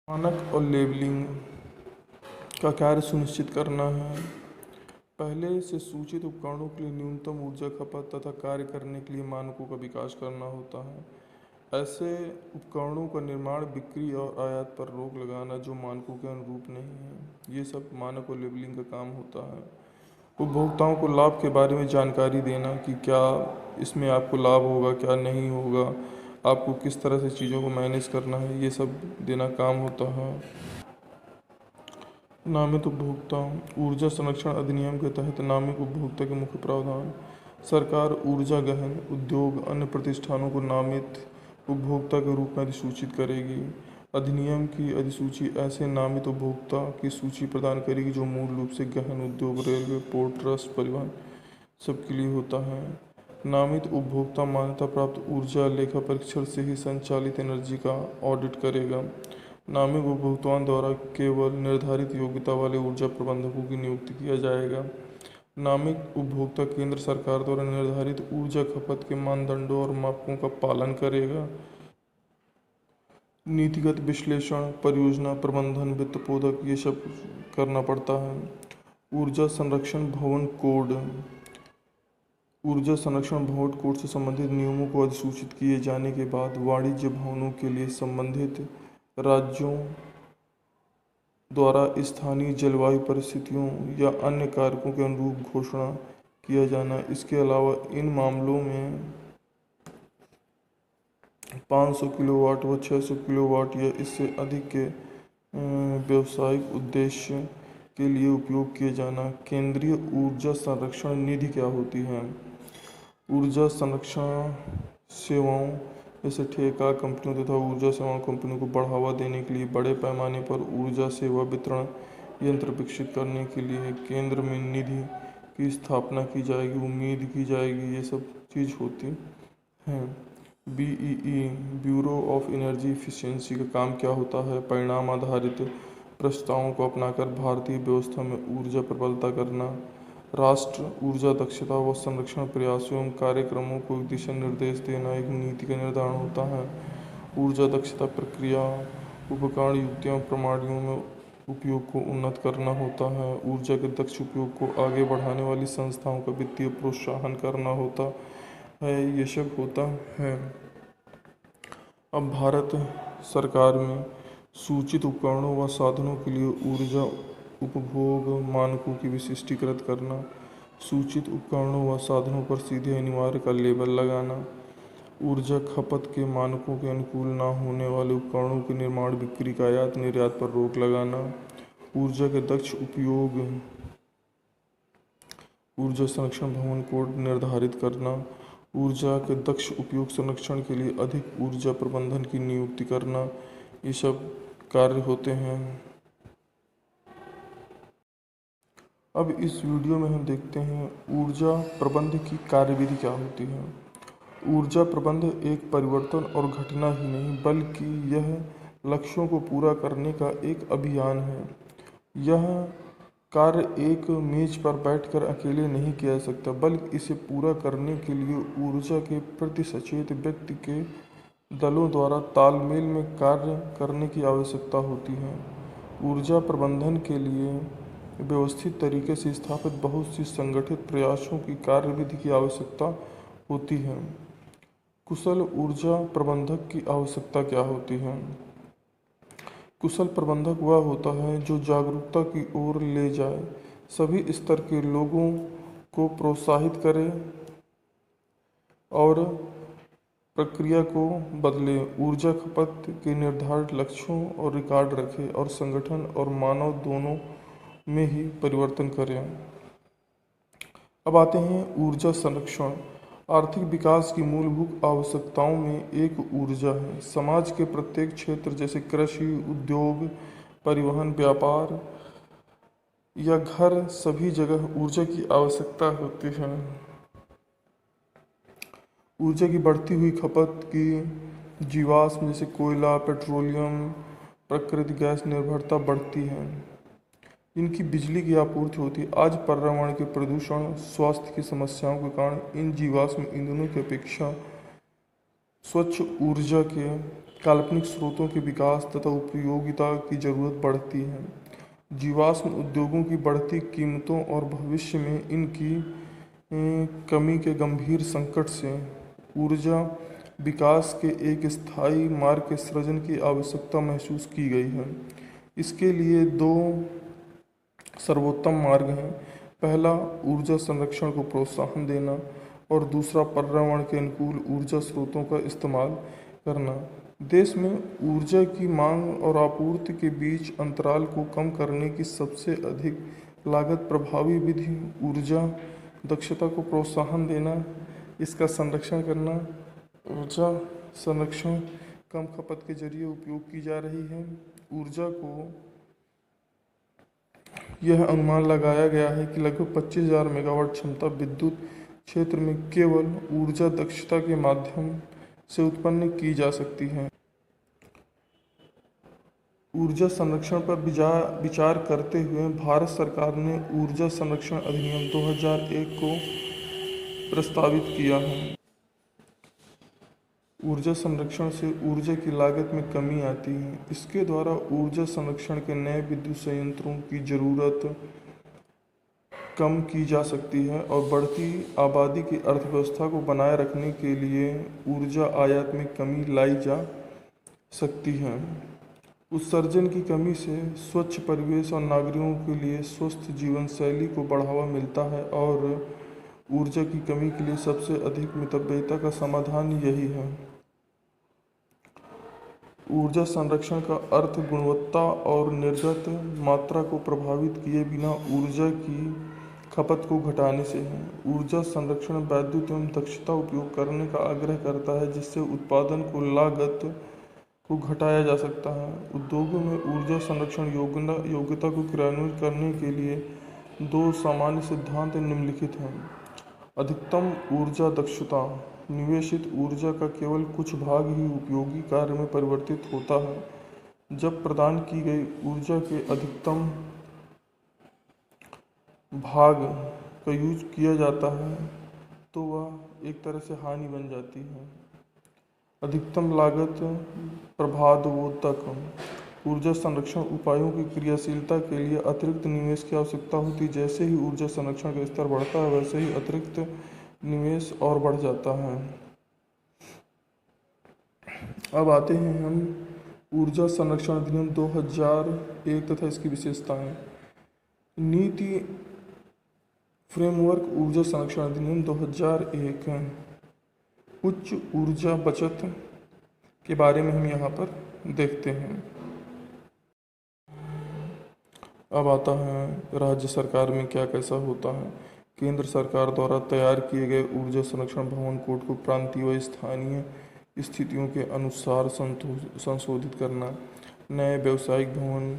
मानक और लेबलिंग का कार्य सुनिश्चित करना है। पहले से सूचित उपकरणों के लिए न्यूनतम ऊर्जा खपत तथा कार्य करने के लिए मानकों का विकास करना होता है। ऐसे उपकरणों का निर्माण, बिक्री और आयात पर रोक लगाना जो मानकों के अनुरूप नहीं है, ये सब मानक और लेबलिंग का काम होता है। उपभोक्ताओं को लाभ के बारे में जानकारी देना कि क्या इसमें आपको लाभ होगा, क्या नहीं होगा, आपको किस तरह से चीज़ों को मैनेज करना है, ये सब देना काम होता है। नामित उपभोक्ता। ऊर्जा संरक्षण अधिनियम के तहत नामित उपभोक्ता के मुख्य प्रावधान। सरकार ऊर्जा गहन उद्योग अन्य प्रतिष्ठानों को नामित उपभोक्ता के रूप में अधिसूचित करेगी। अधिनियम की अधिसूची ऐसे नामित उपभोक्ता की सूची प्रदान करेगी जो मूल रूप से गहन उद्योग, रेलवे, पोर्ट ट्रस्ट, परिवहन सबके लिए होता है। नामित उपभोक्ता मान्यता प्राप्त ऊर्जा लेखा परीक्षण से ही संचालित एनर्जी का ऑडिट करेगा। नामित उपभोक्ताओं द्वारा केवल निर्धारित योग्यता वाले ऊर्जा प्रबंधकों की नियुक्ति किया जाएगा। नामित उपभोक्ता केंद्र सरकार द्वारा निर्धारित ऊर्जा खपत के मानदंडों और मापकों का पालन करेगा। नीतिगत विश्लेषण, परियोजना प्रबंधन, वित्त पोधक, ये सब करना पड़ता है। ऊर्जा संरक्षण भवन कोड। ऊर्जा संरक्षण भवन कोड से संबंधित नियमों को अधिसूचित किए जाने के बाद वाणिज्य भवनों के लिए संबंधित राज्यों द्वारा स्थानीय जलवायु परिस्थितियों या अन्य कारकों के अनुरूप घोषणा किया जाना। इसके अलावा इन मामलों में 500 किलोवाट व 600 किलोवाट या इससे अधिक के व्यावसायिक उद्देश्य के लिए उपयोग किए जाना। केंद्रीय ऊर्जा संरक्षण निधि क्या होती है? ऊर्जा संरक्षण सेवाओं जैसे ठेका कंपनियों तथा ऊर्जा सेवा कंपनियों को बढ़ावा देने के लिए बड़े पैमाने पर ऊर्जा सेवा वितरण यंत्र विकसित करने के लिए केंद्र में निधि की स्थापना की जाएगी, उम्मीद की जाएगी, ये सब चीज़ होती हैं। BEE bureau of energy efficiency का काम क्या होता है? परिणाम आधारित प्रस्तावों को अपनाकर भारतीय व्यवस्था में ऊर्जा प्रबलता करना, राष्ट्र ऊर्जा दक्षता व संरक्षण प्रयासों एवं कार्यक्रमों को दिशा निर्देश देना एक नीति का निर्धारण होता है। ऊर्जा दक्षता प्रक्रिया, उपकरण, युक्तियों, प्रणालियों में उपयोग को उन्नत करना होता है। ऊर्जा के दक्ष उपयोग को आगे बढ़ाने वाली संस्थाओं का वित्तीय प्रोत्साहन करना होता है। ये सब होता है। अब भारत सरकार में सूचित उपकरणों व साधनों के लिए ऊर्जा उपभोग मानकों की विशिष्टीकृत करना, सूचित उपकरणों व साधनों पर सीधे अनिवार्य का लेबल लगाना, ऊर्जा खपत के मानकों के अनुकूल न होने वाले उपकरणों के निर्माण, बिक्री, आयात निर्यात पर रोक लगाना, ऊर्जा के दक्ष उपयोग ऊर्जा संरक्षण भवन कोड निर्धारित करना, ऊर्जा के दक्ष उपयोग संरक्षण के लिए अधिक ऊर्जा प्रबंधन की नियुक्ति करना, ये सब कार्य होते हैं। अब इस वीडियो में हम देखते हैं ऊर्जा प्रबंध की कार्यविधि क्या होती है। ऊर्जा प्रबंध एक परिवर्तन और घटना ही नहीं बल्कि यह लक्ष्यों को पूरा करने का एक अभियान है। यह कार्य एक मेज पर बैठकर अकेले नहीं किया जा सकता बल्कि इसे पूरा करने के लिए ऊर्जा के प्रति सचेत व्यक्ति के दलों द्वारा तालमेल में कार्य करने की आवश्यकता होती है। ऊर्जा प्रबंधन के लिए व्यवस्थित तरीके से स्थापित बहुत सी संगठित प्रयासों की कार्यविधि की आवश्यकता होती है। कुशल ऊर्जा प्रबंधक की आवश्यकता क्या होती है? कुशल प्रबंधक वह होता है जो जागरूकता की ओर ले जाए, सभी स्तर के लोगों को प्रोत्साहित करे और प्रक्रिया को बदले, ऊर्जा खपत के निर्धारित लक्ष्यों और रिकॉर्ड रखे और संगठन और मानव दोनों में ही परिवर्तन करें। अब आते हैं ऊर्जा संरक्षण। आर्थिक विकास की मूलभूत आवश्यकताओं में एक ऊर्जा है। समाज के प्रत्येक क्षेत्र जैसे कृषि, उद्योग, परिवहन, व्यापार या घर, सभी जगह ऊर्जा की आवश्यकता होती है। ऊर्जा की बढ़ती हुई खपत की जीवाश्म जैसे कोयला, पेट्रोलियम, प्राकृतिक गैस निर्भरता बढ़ती है। इनकी बिजली की आपूर्ति होती है। आज पर्यावरण के प्रदूषण, स्वास्थ्य की समस्याओं के कारण इन जीवाश्म ईंधनों की अपेक्षा स्वच्छ ऊर्जा के काल्पनिक स्रोतों के विकास तथा उपयोगिता की जरूरत बढ़ती है। जीवाश्म उद्योगों की बढ़ती कीमतों और भविष्य में इनकी कमी के गंभीर संकट से ऊर्जा विकास के एक स्थायी मार्ग के सृजन की आवश्यकता महसूस की गई है। इसके लिए दो सर्वोत्तम मार्ग हैं। पहला, ऊर्जा संरक्षण को प्रोत्साहन देना और दूसरा, पर्यावरण के अनुकूल ऊर्जा स्रोतों का इस्तेमाल करना। देश में ऊर्जा की मांग और आपूर्ति के बीच अंतराल को कम करने की सबसे अधिक लागत प्रभावी विधि ऊर्जा दक्षता को प्रोत्साहन देना, इसका संरक्षण करना। ऊर्जा संरक्षण कम खपत के जरिए उपयोग की जा रही है। ऊर्जा को यह अनुमान लगाया गया है कि लगभग 25,000 मेगावाट क्षमता विद्युत क्षेत्र में केवल ऊर्जा दक्षता के माध्यम से उत्पन्न की जा सकती है। ऊर्जा संरक्षण पर विचार करते हुए भारत सरकार ने ऊर्जा संरक्षण अधिनियम 2001 को प्रस्तावित किया है। ऊर्जा संरक्षण से ऊर्जा की लागत में कमी आती है। इसके द्वारा ऊर्जा संरक्षण के नए विद्युत संयंत्रों की ज़रूरत कम की जा सकती है और बढ़ती आबादी की अर्थव्यवस्था को बनाए रखने के लिए ऊर्जा आयात में कमी लाई जा सकती है। उत्सर्जन की कमी से स्वच्छ परिवेश और नागरिकों के लिए स्वस्थ जीवन शैली को बढ़ावा मिलता है और ऊर्जा की कमी के लिए सबसे अधिक मितव्ययिता का समाधान यही है। ऊर्जा संरक्षण का अर्थ गुणवत्ता और निर्गत मात्रा को प्रभावित किए बिना ऊर्जा की खपत को घटाने से है। ऊर्जा संरक्षण वैद्युत एवं दक्षता उपयोग करने का आग्रह करता है, जिससे उत्पादन को लागत को घटाया जा सकता है। उद्योगों में ऊर्जा संरक्षण योग्यता को क्रियान्वित करने के लिए दो सामान्य सिद्धांत निम्नलिखित हैं। अधिकतम ऊर्जा दक्षता, निवेशित ऊर्जा का केवल कुछ भाग ही उपयोगी कार्य में परिवर्तित होता है। जब प्रदान की गई ऊर्जा के अधिकतम भाग का यूज किया जाता है तो वह एक तरह से हानि बन जाती है। अधिकतम लागत प्रभावोत्तक, ऊर्जा संरक्षण उपायों की क्रियाशीलता के लिए अतिरिक्त निवेश की आवश्यकता होती है। जैसे ही ऊर्जा संरक्षण का स्तर बढ़ता है वैसे ही अतिरिक्त निवेश और बढ़ जाता है। अब आते हैं हम ऊर्जा संरक्षण अधिनियम 2001 तथा इसकी विशेषताएं। नीति फ्रेमवर्क ऊर्जा संरक्षण अधिनियम 2001 उच्च ऊर्जा बचत के बारे में हम यहाँ पर देखते हैं। अब आता है राज्य सरकार में क्या कैसा होता है। केंद्र सरकार द्वारा तैयार किए गए ऊर्जा संरक्षण भवन कोड को प्रांतीय व स्थानीय स्थितियों के अनुसार संशोधित करना, नए व्यावसायिक भवन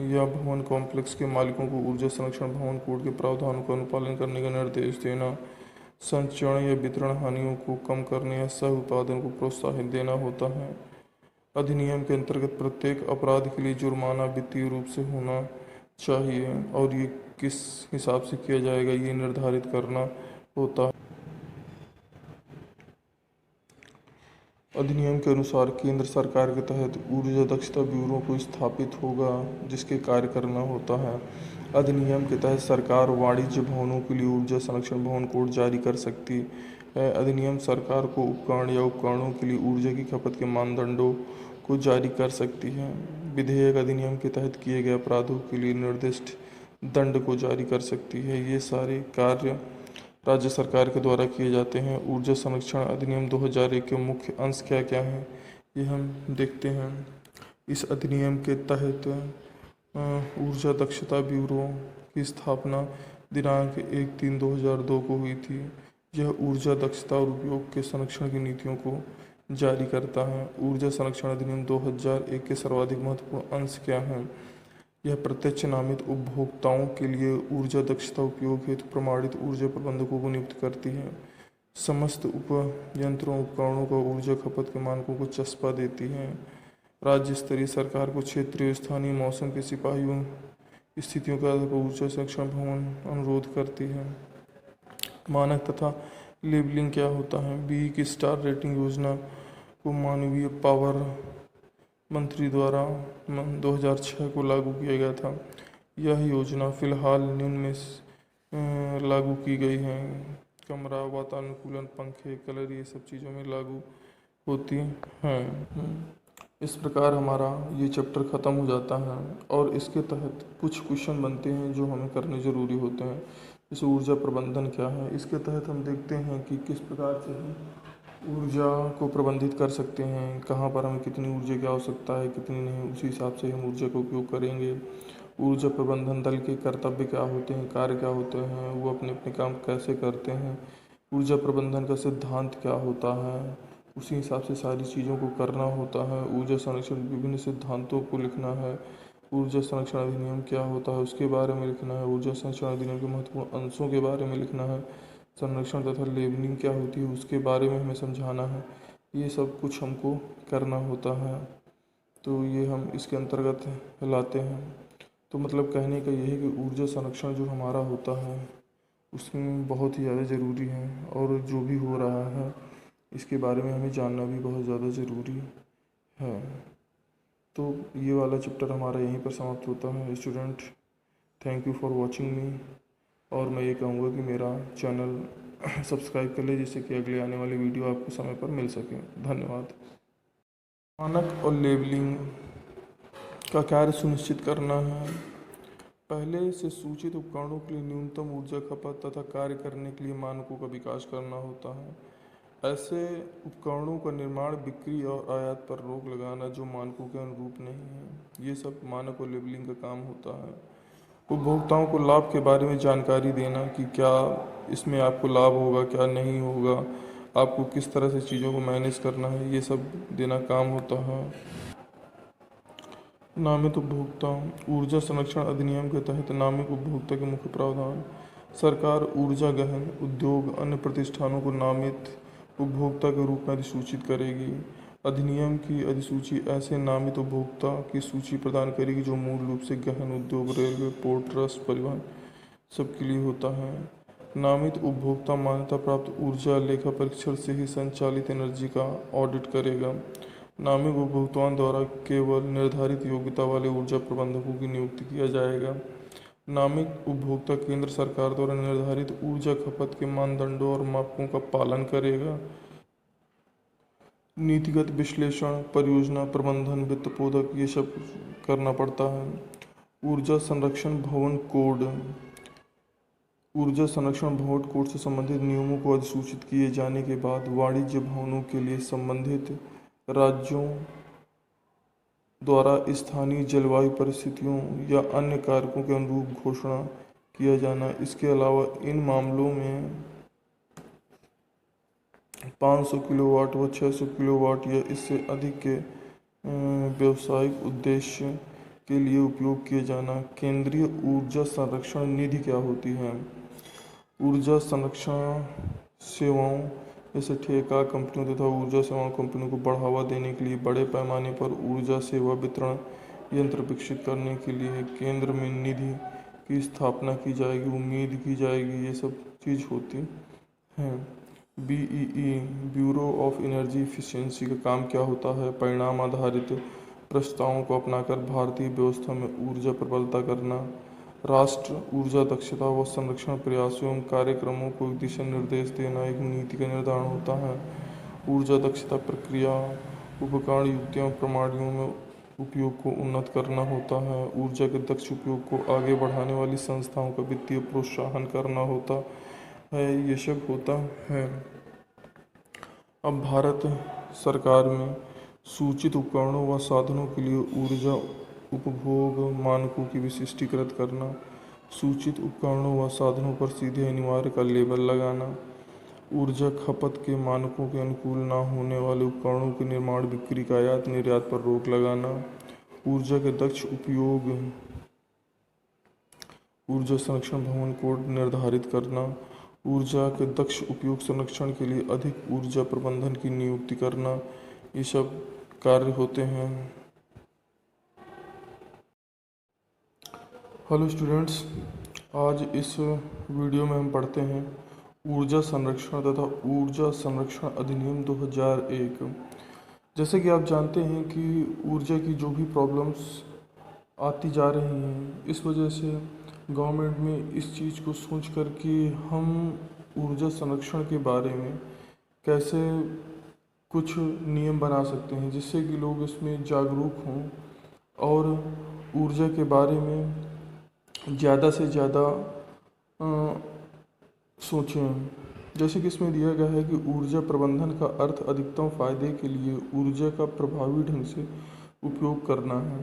या भवन कॉम्प्लेक्स के मालिकों को ऊर्जा संरक्षण भवन कोड के प्रावधानों का अनुपालन करने का निर्देश देना, संचरण या वितरण हानियों को कम करने या सह उत्पादन को प्रोत्साहित देना होता है। अधिनियम के अंतर्गत प्रत्येक अपराध के लिए जुर्माना वित्तीय रूप से होना चाहिए और ये किस हिसाब से किया जाएगा ये निर्धारित करना होता है। अधिनियम के अनुसार केंद्र सरकार के तहत ऊर्जा दक्षता ब्यूरो को स्थापित होगा जिसके कार्य करना होता है। अधिनियम के तहत सरकार वाणिज्य भवनों के लिए ऊर्जा संरक्षण भवन कोड जारी कर सकती है। अधिनियम सरकार को उपकरण या उपकरणों के लिए ऊर्जा की खपत के मानदंडों को जारी कर सकती है। विधेयक अधिनियम के तहत किए गए अपराधों के लिए निर्दिष्ट दंड को जारी कर सकती है। ये सारे कार्य राज्य सरकार के द्वारा किए जाते हैं। ऊर्जा संरक्षण अधिनियम 2001 के मुख्य अंश क्या क्या हैं ये हम देखते हैं। इस अधिनियम के तहत ऊर्जा दक्षता ब्यूरो की स्थापना दिनांक 1/3/2002 को हुई थी। यह ऊर्जा दक्षता और उपयोग के संरक्षण की नीतियों को जारी करता है। ऊर्जा संरक्षण अधिनियम 2001 के सर्वाधिक महत्वपूर्ण अंश क्या हैं? यह प्रत्यक्ष नामित उपभोक्ताओं के लिए ऊर्जा दक्षता उपयोग हेतु प्रमाणित ऊर्जा प्रबंधकों को नियुक्त करती है। समस्त उपयंत्रों उपकरणों का ऊर्जा खपत के मानकों को चस्पा देती है। राज्य स्तरीय सरकार को क्षेत्रीय स्थानीय मौसम के सिपाहियों स्थितियों के आधार पर ऊर्जा संरक्षण भवन अनुरोध करती है। मानक तथा लेबलिंग क्या होता है? बी की स्टार रेटिंग योजना को मानवीय पावर मंत्री द्वारा 2006 को लागू किया गया था। यह योजना फिलहाल निम्न में लागू की गई है। कमरा वातानुकूलन, पंखे, कलर, ये सब चीज़ों में लागू होती हैं। इस प्रकार हमारा ये चैप्टर ख़त्म हो जाता है और इसके तहत कुछ क्वेश्चन बनते हैं जो हमें करने ज़रूरी होते हैं। जैसे ऊर्जा प्रबंधन क्या है, इसके तहत हम देखते हैं कि किस प्रकार से हम ऊर्जा को प्रबंधित कर सकते हैं, कहाँ पर हमें कितनी ऊर्जा की आवश्यकता है, कितनी नहीं, उसी हिसाब से हम ऊर्जा का उपयोग करेंगे। ऊर्जा प्रबंधन दल के कर्तव्य क्या होते हैं, कार्य क्या होते हैं, वो अपने अपने काम कैसे करते हैं, ऊर्जा प्रबंधन का सिद्धांत क्या होता है, उसी हिसाब से सारी चीज़ों को करना होता है। ऊर्जा संरक्षण विभिन्न सिद्धांतों को लिखना है। ऊर्जा संरक्षण अधिनियम क्या होता है उसके बारे में लिखना है। ऊर्जा संरक्षण अधिनियम के महत्वपूर्ण अंशों के बारे में लिखना है। संरक्षण तथा लेबलिंग क्या होती है उसके बारे में हमें समझाना है। ये सब कुछ हमको करना होता है, तो ये हम इसके अंतर्गत लाते हैं। तो मतलब कहने का यही है कि ऊर्जा संरक्षण जो हमारा होता है उसमें बहुत ही ज़्यादा ज़रूरी है, और जो भी हो रहा है इसके बारे में हमें जानना भी बहुत ज़्यादा ज़रूरी है। तो ये वाला चैप्टर हमारा यहीं पर समाप्त होता है। Student, thank you for watching मी, और मैं ये कहूँगा कि मेरा चैनल सब्सक्राइब कर ले जिससे कि अगले आने वाली वीडियो आपको समय पर मिल सके। धन्यवाद। मानक और लेबलिंग का कार्य सुनिश्चित करना है। पहले से सूचित उपकरणों के लिए न्यूनतम ऊर्जा खपत तथा कार्य करने के लिए मानकों का विकास करना होता है। ऐसे उपकरणों का निर्माण, बिक्री और आयात पर रोक लगाना जो मानकों के अनुरूप नहीं है, ये सब मानक और लेबलिंग का काम होता है। उपभोक्ताओं को लाभ के बारे में जानकारी देना कि क्या इसमें आपको लाभ होगा, क्या नहीं होगा, आपको किस तरह से चीज़ों को मैनेज करना है, ये सब देना काम होता है। नामित उपभोक्ता। ऊर्जा संरक्षण अधिनियम के तहत नामित उपभोक्ता के मुख्य प्रावधान। सरकार ऊर्जा गहन उद्योग अन्य प्रतिष्ठानों को नामित उपभोक्ता के रूप में अधिसूचित करेगी। अधिनियम की अधिसूची ऐसे नामित उपभोक्ता की सूची प्रदान करेगी जो मूल रूप से गहन उद्योग, रेलवे, पोर्ट ट्रस्ट, परिवहन सबके लिए होता है। नामित उपभोक्ता मान्यता प्राप्त ऊर्जा लेखा परीक्षण से ही संचालित एनर्जी का ऑडिट करेगा। नामित उपभोक्ताओं द्वारा केवल निर्धारित योग्यता वाले ऊर्जा प्रबंधकों की नियुक्ति किया जाएगा। नामित उपभोक्ता केंद्र सरकार द्वारा निर्धारित ऊर्जा खपत के मानदंडों और मापकों का पालन करेगा। नीतिगत विश्लेषण, परियोजना प्रबंधन, वित्त पोधक, ये सब करना पड़ता है। ऊर्जा संरक्षण भवन कोड। ऊर्जा संरक्षण भवन कोड से संबंधित नियमों को अधिसूचित किए जाने के बाद वाणिज्य भवनों के लिए संबंधित राज्यों द्वारा स्थानीय जलवायु परिस्थितियों या अन्य कारकों के अनुरूप घोषणा किया जाना। इसके अलावा इन मामलों में 500 किलोवाट व 600 किलोवाट या इससे अधिक के व्यावसायिक उद्देश्य के लिए उपयोग किए जाना। केंद्रीय ऊर्जा संरक्षण निधि क्या होती है? ऊर्जा संरक्षण सेवाओं जैसे ठेका कंपनियों तथा ऊर्जा सेवा कंपनियों को बढ़ावा देने के लिए बड़े पैमाने पर ऊर्जा सेवा वितरण यंत्र विकसित करने के लिए केंद्र में निधि की स्थापना की जाएगी, उम्मीद की जाएगी, ये सब चीज़ होती हैं। BEE bureau of energy efficiency का काम क्या होता है? परिणाम आधारित प्रस्तावों को अपनाकर भारतीय व्यवस्था में ऊर्जा प्रबलता करना। राष्ट्र ऊर्जा दक्षता व संरक्षण प्रयासों एवं कार्यक्रमों को दिशा निर्देश देना एक नीति का निर्धारण होता है। ऊर्जा दक्षता प्रक्रिया, उपकरण, युक्तियों, प्रणालियों में उपयोग को उन्नत करना होता है। ऊर्जा के दक्ष उपयोग को आगे बढ़ाने वाली संस्थाओं का वित्तीय प्रोत्साहन करना होता है। ये सब होता है। अब भारत सरकार में सूचित उपकरणों व साधनों के लिए ऊर्जा उपभोग मानकों की विशिष्टीकृत करना, सूचित उपकरणों व साधनों पर सीधे अनिवार्य का लेबल लगाना, ऊर्जा खपत के मानकों के अनुकूल न होने वाले उपकरणों के निर्माण, बिक्री, आयात निर्यात पर रोक लगाना, ऊर्जा के दक्ष उपयोग, ऊर्जा संरक्षण भवन कोड निर्धारित करना, ऊर्जा के दक्ष उपयोग संरक्षण के लिए अधिक ऊर्जा प्रबंधन की नियुक्ति करना, ये सब कार्य होते हैं। हेलो स्टूडेंट्स, आज इस वीडियो में हम पढ़ते हैं ऊर्जा संरक्षण तथा ऊर्जा संरक्षण अधिनियम 2001। जैसे कि आप जानते हैं कि ऊर्जा की जो भी प्रॉब्लम्स आती जा रही हैं, इस वजह से गवर्नमेंट में इस चीज़ को सोच कर कि हम ऊर्जा संरक्षण के बारे में कैसे कुछ नियम बना सकते हैं जिससे कि लोग इसमें जागरूक हों और ऊर्जा के बारे में ज़्यादा से ज़्यादा सोचें। जैसे कि इसमें दिया गया है कि ऊर्जा प्रबंधन का अर्थ अधिकतम फायदे के लिए ऊर्जा का प्रभावी ढंग से उपयोग करना है।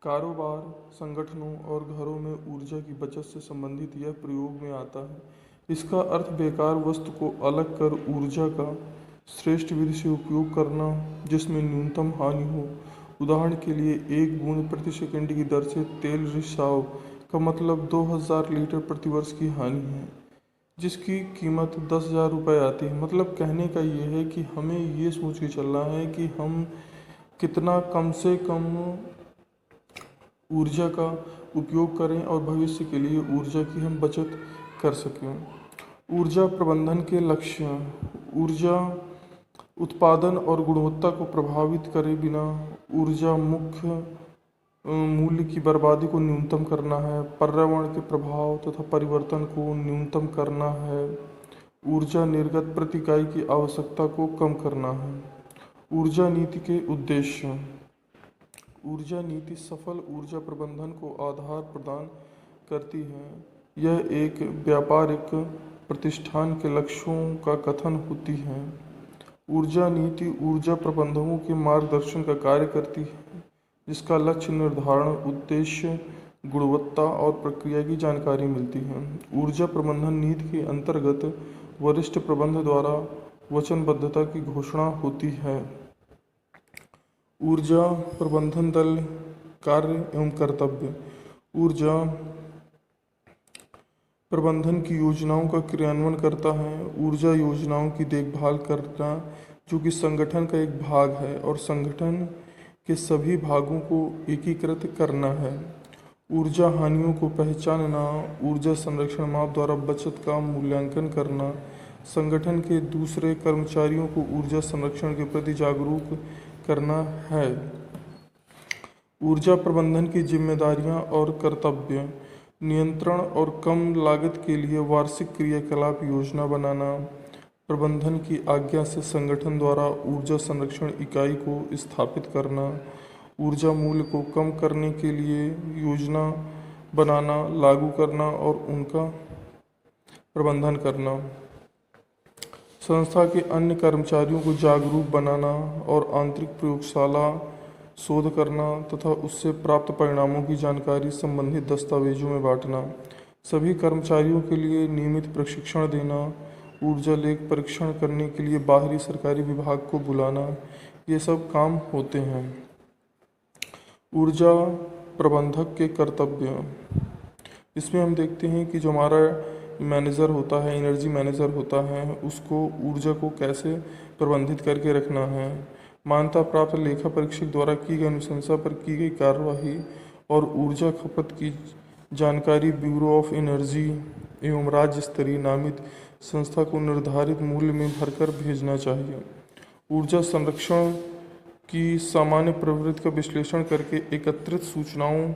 कारोबार, संगठनों और घरों में ऊर्जा की बचत से संबंधित यह प्रयोग में आता है। इसका अर्थ बेकार वस्तु को अलग कर ऊर्जा का श्रेष्ठ विधि से उपयोग करना जिसमें न्यूनतम हानि हो। उदाहरण के लिए 1 बूंद प्रति सेकंड की दर से तेल रिसाव का मतलब 2000 लीटर प्रति वर्ष की हानि है, जिसकी कीमत 10,000 रुपये आती है। मतलब कहने का ये है कि हमें ये सोच के चलना है कि हम कितना कम से कम ऊर्जा का उपयोग करें और भविष्य के लिए ऊर्जा की हम बचत कर सकें। ऊर्जा प्रबंधन के लक्ष्य: ऊर्जा उत्पादन और गुणवत्ता को प्रभावित करे बिना ऊर्जा मुख्य मूल्य की बर्बादी को न्यूनतम करना है। पर्यावरण के प्रभाव तथा परिवर्तन को न्यूनतम करना है। ऊर्जा निर्गत प्रति इकाई की आवश्यकता को कम करना है। ऊर्जा नीति के उद्देश्य: ऊर्जा नीति सफल ऊर्जा प्रबंधन को आधार प्रदान करती है। यह एक व्यापारिक प्रतिष्ठान के लक्ष्यों का कथन होती है। ऊर्जा नीति ऊर्जा प्रबंधकों के मार्गदर्शन का कार्य करती है, जिसका लक्ष्य निर्धारण, उद्देश्य, गुणवत्ता और प्रक्रिया की जानकारी मिलती है। ऊर्जा प्रबंधन नीति के अंतर्गत वरिष्ठ प्रबंधक द्वारा वचनबद्धता की घोषणा होती है। ऊर्जा प्रबंधन दल कार्य एवं कर्तव्य: ऊर्जा प्रबंधन की योजनाओं का क्रियान्वयन करता है। ऊर्जा योजनाओं की देखभाल करना जो कि संगठन का एक भाग है और संगठन के सभी भागों को एकीकृत करना है। ऊर्जा हानियों को पहचानना, ऊर्जा संरक्षण माप द्वारा बचत का मूल्यांकन करना, संगठन के दूसरे कर्मचारियों को ऊर्जा संरक्षण के प्रति जागरूक करना है। ऊर्जा प्रबंधन की जिम्मेदारियां और कर्तव्य: नियंत्रण और कम लागत के लिए वार्षिक क्रियाकलाप योजना बनाना, प्रबंधन की आज्ञा से संगठन द्वारा ऊर्जा संरक्षण इकाई को स्थापित करना, ऊर्जा मूल्य को कम करने के लिए योजना बनाना, लागू करना और उनका प्रबंधन करना, संस्था के अन्य कर्मचारियों को जागरूक बनाना और आंतरिक प्रयोगशाला शोध करना तथा उससे प्राप्त परिणामों की जानकारी संबंधित दस्तावेजों में बांटना, सभी कर्मचारियों के लिए नियमित प्रशिक्षण देना, ऊर्जा लेख परीक्षण करने के लिए बाहरी सरकारी विभाग को बुलाना, ये सब काम होते हैं। ऊर्जा प्रबंधक के कर्तव्य: इसमें हम देखते हैं कि जो हमारा मैनेजर होता है, एनर्जी मैनेजर होता है, उसको ऊर्जा को कैसे प्रबंधित करके रखना है। मान्यता प्राप्त लेखा परीक्षक द्वारा की गई अनुशंसा पर की गई कार्यवाही और ऊर्जा खपत की जानकारी ब्यूरो ऑफ एनर्जी एवं राज्य स्तरीय नामित संस्था को निर्धारित मूल्य में भरकर भेजना चाहिए। ऊर्जा संरक्षण की सामान्य प्रवृत्ति का विश्लेषण करके एकत्रित सूचनाओं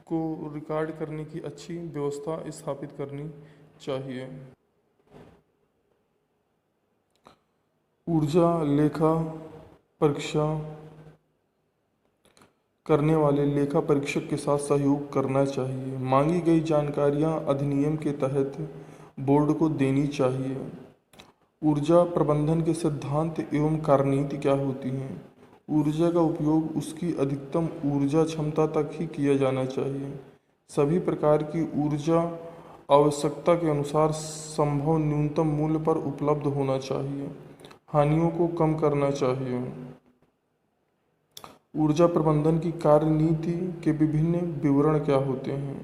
को रिकॉर्ड करने की अच्छी व्यवस्था स्थापित करनी चाहिए। ऊर्जा लेखा परीक्षा करने वाले लेखा परीक्षक के साथ सहयोग करना चाहिए। मांगी गई जानकारियां अधिनियम के तहत बोर्ड को देनी चाहिए। ऊर्जा प्रबंधन के सिद्धांत एवं कार्यनीति क्या होती हैं? ऊर्जा का उपयोग उसकी अधिकतम ऊर्जा क्षमता तक ही किया जाना चाहिए। सभी प्रकार की ऊर्जा आवश्यकता के अनुसार संभव न्यूनतम मूल्य पर उपलब्ध होना चाहिए। हानियों को कम करना चाहिए। ऊर्जा प्रबंधन की कार्यनीति के विभिन्न विवरण क्या होते हैं?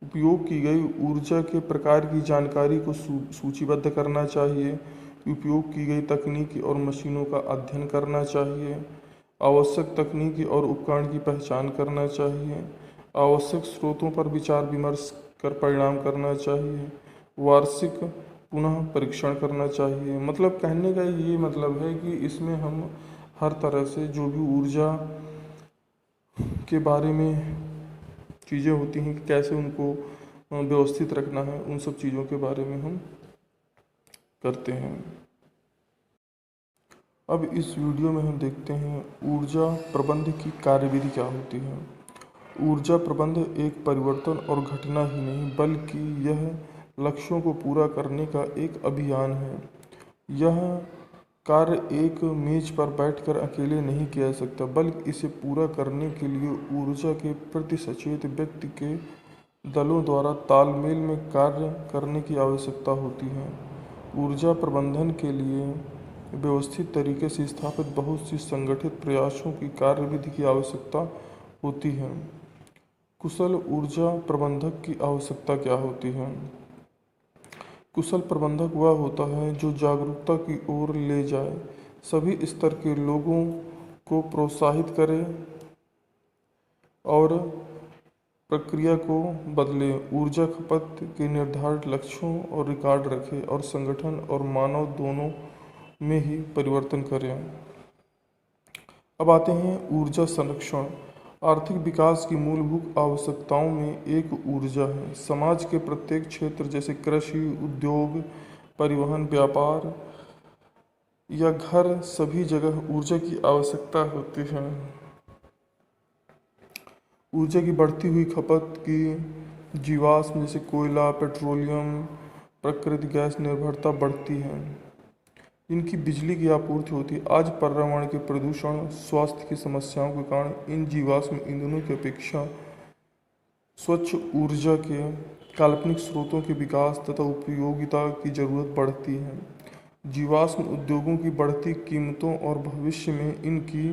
उपयोग की गई ऊर्जा के प्रकार की जानकारी को सूचीबद्ध करना चाहिए। उपयोग की गई तकनीकी और मशीनों का अध्ययन करना चाहिए। आवश्यक तकनीकी और उपकरण की पहचान करना चाहिए। आवश्यक स्रोतों पर विचार विमर्श कर परिणाम करना चाहिए। वार्षिक पुनः परीक्षण करना चाहिए। मतलब कहने का ये मतलब है कि इसमें हम हर तरह से जो भी ऊर्जा के बारे में चीज़ें होती हैं कि कैसे उनको व्यवस्थित रखना है, उन सब चीज़ों के बारे में हम करते हैं। अब इस वीडियो में हम देखते हैं ऊर्जा प्रबंध की कार्यविधि क्या होती है। ऊर्जा प्रबंध एक परिवर्तन और घटना ही नहीं बल्कि यह लक्ष्यों को पूरा करने का एक अभियान है। यह कार्य एक मेज पर बैठकर अकेले नहीं किया जा सकता बल्कि इसे पूरा करने के लिए ऊर्जा के प्रति सचेत व्यक्ति के दलों द्वारा तालमेल में कार्य करने की आवश्यकता होती है। ऊर्जा प्रबंधन के लिए व्यवस्थित तरीके से स्थापित बहुत सी संगठित प्रयासों की कार्यविधि की आवश्यकता होती है। कुशल ऊर्जा प्रबंधक की आवश्यकता क्या होती है? कुशल प्रबंधक वह होता है जो जागरूकता की ओर ले जाए, सभी स्तर के लोगों को प्रोत्साहित करे और प्रक्रिया को बदले, ऊर्जा खपत के निर्धारित लक्ष्यों और रिकॉर्ड रखे और संगठन और मानव दोनों में ही परिवर्तन करें। अब आते हैं ऊर्जा संरक्षण। आर्थिक विकास की मूलभूत आवश्यकताओं में एक ऊर्जा है। समाज के प्रत्येक क्षेत्र जैसे कृषि, उद्योग, परिवहन, व्यापार या घर, सभी जगह ऊर्जा की आवश्यकता होती है। ऊर्जा की बढ़ती हुई खपत की जीवाश्म जैसे कोयला, पेट्रोलियम, प्राकृतिक गैस निर्भरता बढ़ती है। इनकी बिजली की आपूर्ति होती है। आज पर्यावरण के प्रदूषण, स्वास्थ्य की समस्याओं के कारण इन जीवाश्म ईंधनों की अपेक्षा स्वच्छ ऊर्जा के काल्पनिक स्रोतों के विकास तथा उपयोगिता की जरूरत बढ़ती है। जीवाश्म उद्योगों की बढ़ती कीमतों और भविष्य में इनकी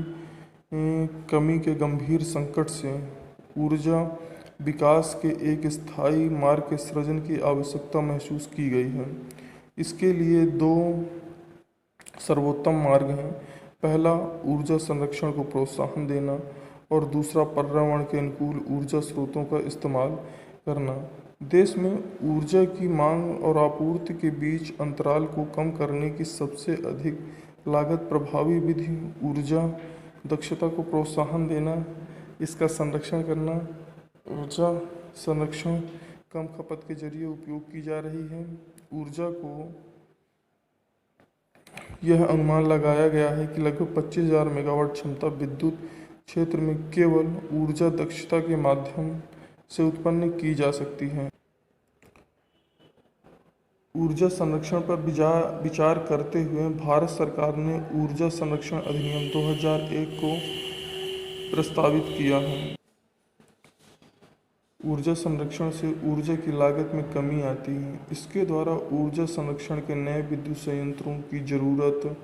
कमी के गंभीर संकट से ऊर्जा विकास के एक स्थायी मार्ग के सृजन की आवश्यकता महसूस की गई है। इसके लिए दो सर्वोत्तम मार्ग हैं। पहला, ऊर्जा संरक्षण को प्रोत्साहन देना और दूसरा, पर्यावरण के अनुकूल ऊर्जा स्रोतों का इस्तेमाल करना। देश में ऊर्जा की मांग और आपूर्ति के बीच अंतराल को कम करने की सबसे अधिक लागत प्रभावी विधि ऊर्जा दक्षता को प्रोत्साहन देना, इसका संरक्षण करना। ऊर्जा संरक्षण कम खपत के जरिए उपयोग की जा रही है। ऊर्जा को यह अनुमान लगाया गया है कि लगभग 25,000 मेगावाट क्षमता विद्युत क्षेत्र में केवल ऊर्जा दक्षता के माध्यम से उत्पन्न की जा सकती है। ऊर्जा संरक्षण पर विचार करते हुए भारत सरकार ने ऊर्जा संरक्षण अधिनियम 2001 को प्रस्तावित किया है। ऊर्जा संरक्षण से ऊर्जा की लागत में कमी आती है। इसके द्वारा ऊर्जा संरक्षण के नए विद्युत संयंत्रों की ज़रूरत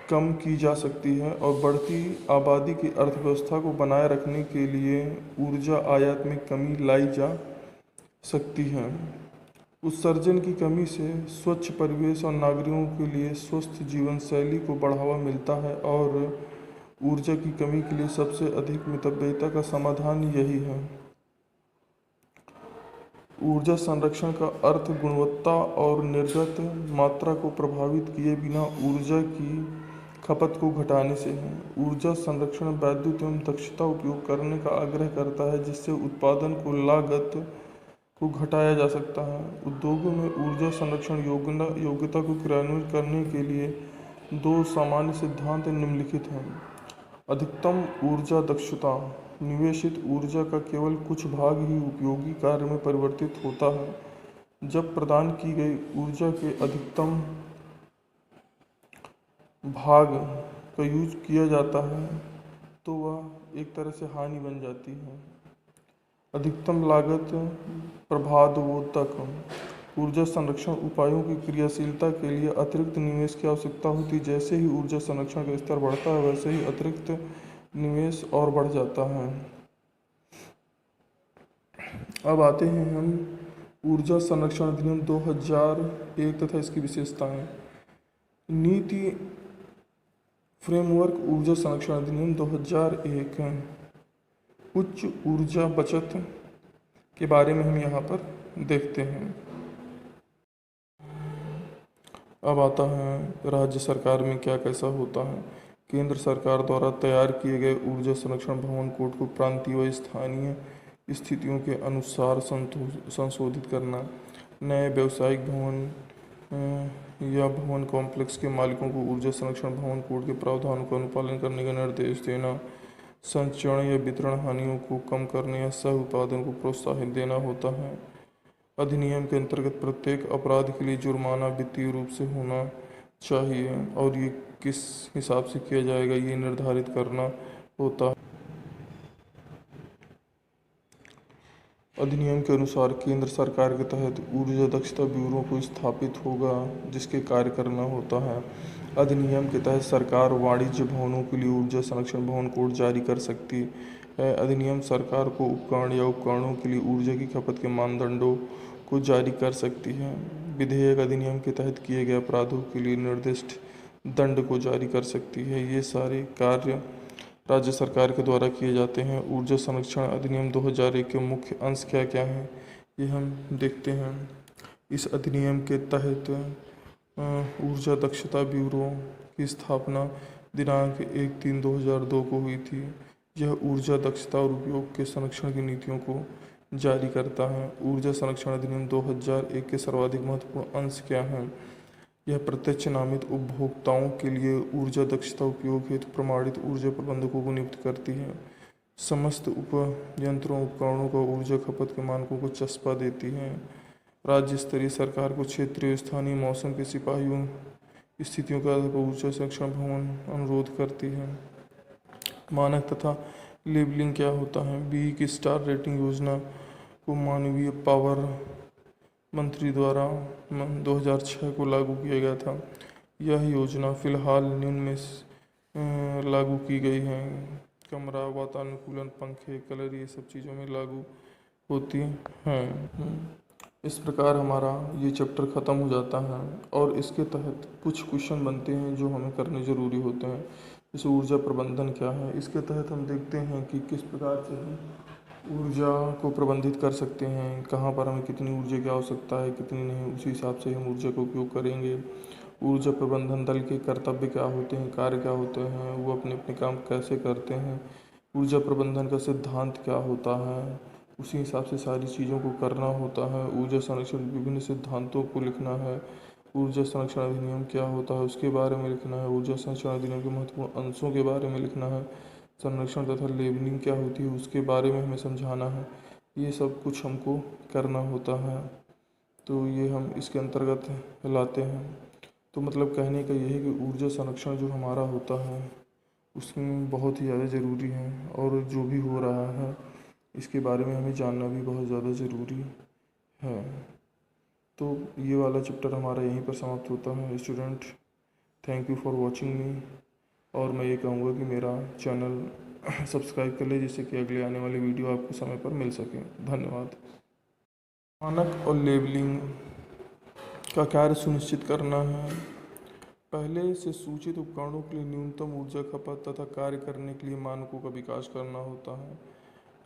कम की जा सकती है और बढ़ती आबादी की अर्थव्यवस्था को बनाए रखने के लिए ऊर्जा आयात में कमी लाई जा सकती है। उत्सर्जन की कमी से स्वच्छ परिवेश और नागरिकों के लिए स्वस्थ जीवन शैली को बढ़ावा मिलता है और ऊर्जा की कमी के लिए सबसे अधिक मितव्ययिता का समाधान यही है। ऊर्जा संरक्षण का अर्थ गुणवत्ता और निर्गत मात्रा को प्रभावित किए बिना ऊर्जा की खपत को घटाने से है। ऊर्जा संरक्षण वैद्युत एवं दक्षता उपयोग करने का आग्रह करता है जिससे उत्पादन को लागत को घटाया जा सकता है। उद्योगों में ऊर्जा संरक्षण योग्यता को क्रियान्वित करने के लिए दो सामान्य सिद्धांत निम्नलिखित हैं। अधिकतम ऊर्जा दक्षता, निवेशित ऊर्जा का केवल कुछ भाग ही उपयोगी कार्य में परिवर्तित होता है। जब प्रदान की गई ऊर्जा के अधिकतम भाग का यूज किया जाता है तो वह एक तरह से हानि बन जाती है। अधिकतम लागत प्रभावोत्तक, ऊर्जा संरक्षण उपायों की क्रियाशीलता के लिए अतिरिक्त निवेश की आवश्यकता होती है। जैसे ही ऊर्जा संरक्षण का स्तर बढ़ता है वैसे ही अतिरिक्त निवेश और बढ़ जाता है। अब आते हैं हम ऊर्जा संरक्षण अधिनियम 2001 तथा इसकी विशेषताएं। नीति फ्रेमवर्क ऊर्जा संरक्षण अधिनियम 2001 है। उच्च ऊर्जा बचत के बारे में हम यहाँ पर देखते हैं। अब आता है राज्य सरकार में क्या कैसा होता है। केंद्र सरकार द्वारा तैयार किए गए ऊर्जा संरक्षण भवन कोड को प्रांतीय व स्थानीय स्थितियों के अनुसार संशोधित करना। नए व्यावसायिक भवन या भवन कॉम्प्लेक्स के मालिकों को ऊर्जा संरक्षण भवन कोड के प्रावधानों का अनुपालन करने का निर्देश देना। संचरण या वितरण हानियों को कम करने या सह उत्पादन को प्रोत्साहित देना होता है। अधिनियम के अंतर्गत प्रत्येक अपराध के लिए जुर्माना वित्तीय रूप से होना चाहिए और ये किस हिसाब से किया जाएगा ये निर्धारित करना होता है। अधिनियम के अनुसार केंद्र सरकार के तहत ऊर्जा दक्षता ब्यूरो को स्थापित होगा जिसके कार्य करना होता है। अधिनियम के तहत सरकार वाणिज्य भवनों के लिए ऊर्जा संरक्षण भवन कोड जारी कर सकती है। अधिनियम सरकार को उपकरण या उपकरणों के लिए ऊर्जा की खपत के मानदंडों को जारी कर सकती है। विधेयक अधिनियम के तहत किए गए अपराधों के लिए निर्दिष्ट दंड को जारी कर सकती है। ये सारे कार्य राज्य सरकार के द्वारा किए जाते हैं। ऊर्जा संरक्षण अधिनियम 2001 के मुख्य अंश क्या क्या हैं ये हम देखते हैं। इस अधिनियम के तहत ऊर्जा दक्षता ब्यूरो की स्थापना दिनांक 1/3/2002 को हुई थी। यह ऊर्जा दक्षता और उपयोग के संरक्षण की नीतियों को जारी करता है। ऊर्जा संरक्षण अधिनियम 2001 के सर्वाधिक महत्वपूर्ण अंश क्या हैं? यह प्रत्यक्ष नामित उपभोक्ताओं के लिए ऊर्जा दक्षता उपयोग हेतु प्रमाणित ऊर्जा प्रबंधकों को नियुक्त करती है। समस्त उपयंत्रों उपकरणों को ऊर्जा खपत के मानकों को चस्पा देती है। राज्य स्तरीय सरकार को क्षेत्रीय स्थानीय मौसम के सिपाहियों स्थितियों के आधार पर ऊर्जा संरक्षण भवन अनुरोध करती है। मानक तथा लेबलिंग क्या होता है? बी की स्टार रेटिंग योजना को मानवीय पावर मंत्री द्वारा 2006 को लागू किया गया था। यह योजना फिलहाल निम्न में लागू की गई है। कमरा वातानुकूलन पंखे कलर ये सब चीज़ों में लागू होती हैं। इस प्रकार हमारा ये चैप्टर ख़त्म हो जाता है और इसके तहत कुछ क्वेश्चन बनते हैं जो हमें करने ज़रूरी होते हैं। जैसे ऊर्जा प्रबंधन क्या है, इसके तहत हम देखते हैं कि किस प्रकार से हम ऊर्जा को प्रबंधित कर सकते हैं, कहाँ पर हमें कितनी ऊर्जा की आवश्यकता है कितनी नहीं, उसी हिसाब से हम ऊर्जा का उपयोग करेंगे। ऊर्जा प्रबंधन दल के कर्तव्य क्या होते हैं, कार्य क्या होते हैं, वो अपने अपने काम कैसे करते हैं, ऊर्जा प्रबंधन का सिद्धांत क्या होता है, उसी हिसाब से सारी चीज़ों को करना होता है। ऊर्जा संरक्षण विभिन्न सिद्धांतों को लिखना है। ऊर्जा संरक्षण अधिनियम क्या होता है उसके बारे में लिखना है। ऊर्जा संरक्षण अधिनियम के महत्वपूर्ण अंशों के बारे में लिखना है। संरक्षण तथा लेबलिंग क्या होती है उसके बारे में हमें समझाना है। ये सब कुछ हमको करना होता है, तो ये हम इसके अंतर्गत लाते हैं। तो मतलब कहने का यही है कि ऊर्जा संरक्षण जो हमारा होता है उसमें बहुत ही ज़्यादा ज़रूरी है और जो भी हो रहा है इसके बारे में हमें जानना भी बहुत ज़्यादा ज़रूरी है। तो ये वाला चैप्टर हमारा यहीं पर समाप्त होता है। Student, thank you for watching मी। और मैं ये कहूँगा कि मेरा चैनल सब्सक्राइब कर ले जिससे कि अगले आने वाली वीडियो आपको समय पर मिल सके। धन्यवाद। मानक और लेबलिंग का कार्य सुनिश्चित करना है। पहले से सूचित उपकरणों के लिए न्यूनतम ऊर्जा खपत तथा कार्य करने के लिए मानकों का विकास करना होता है।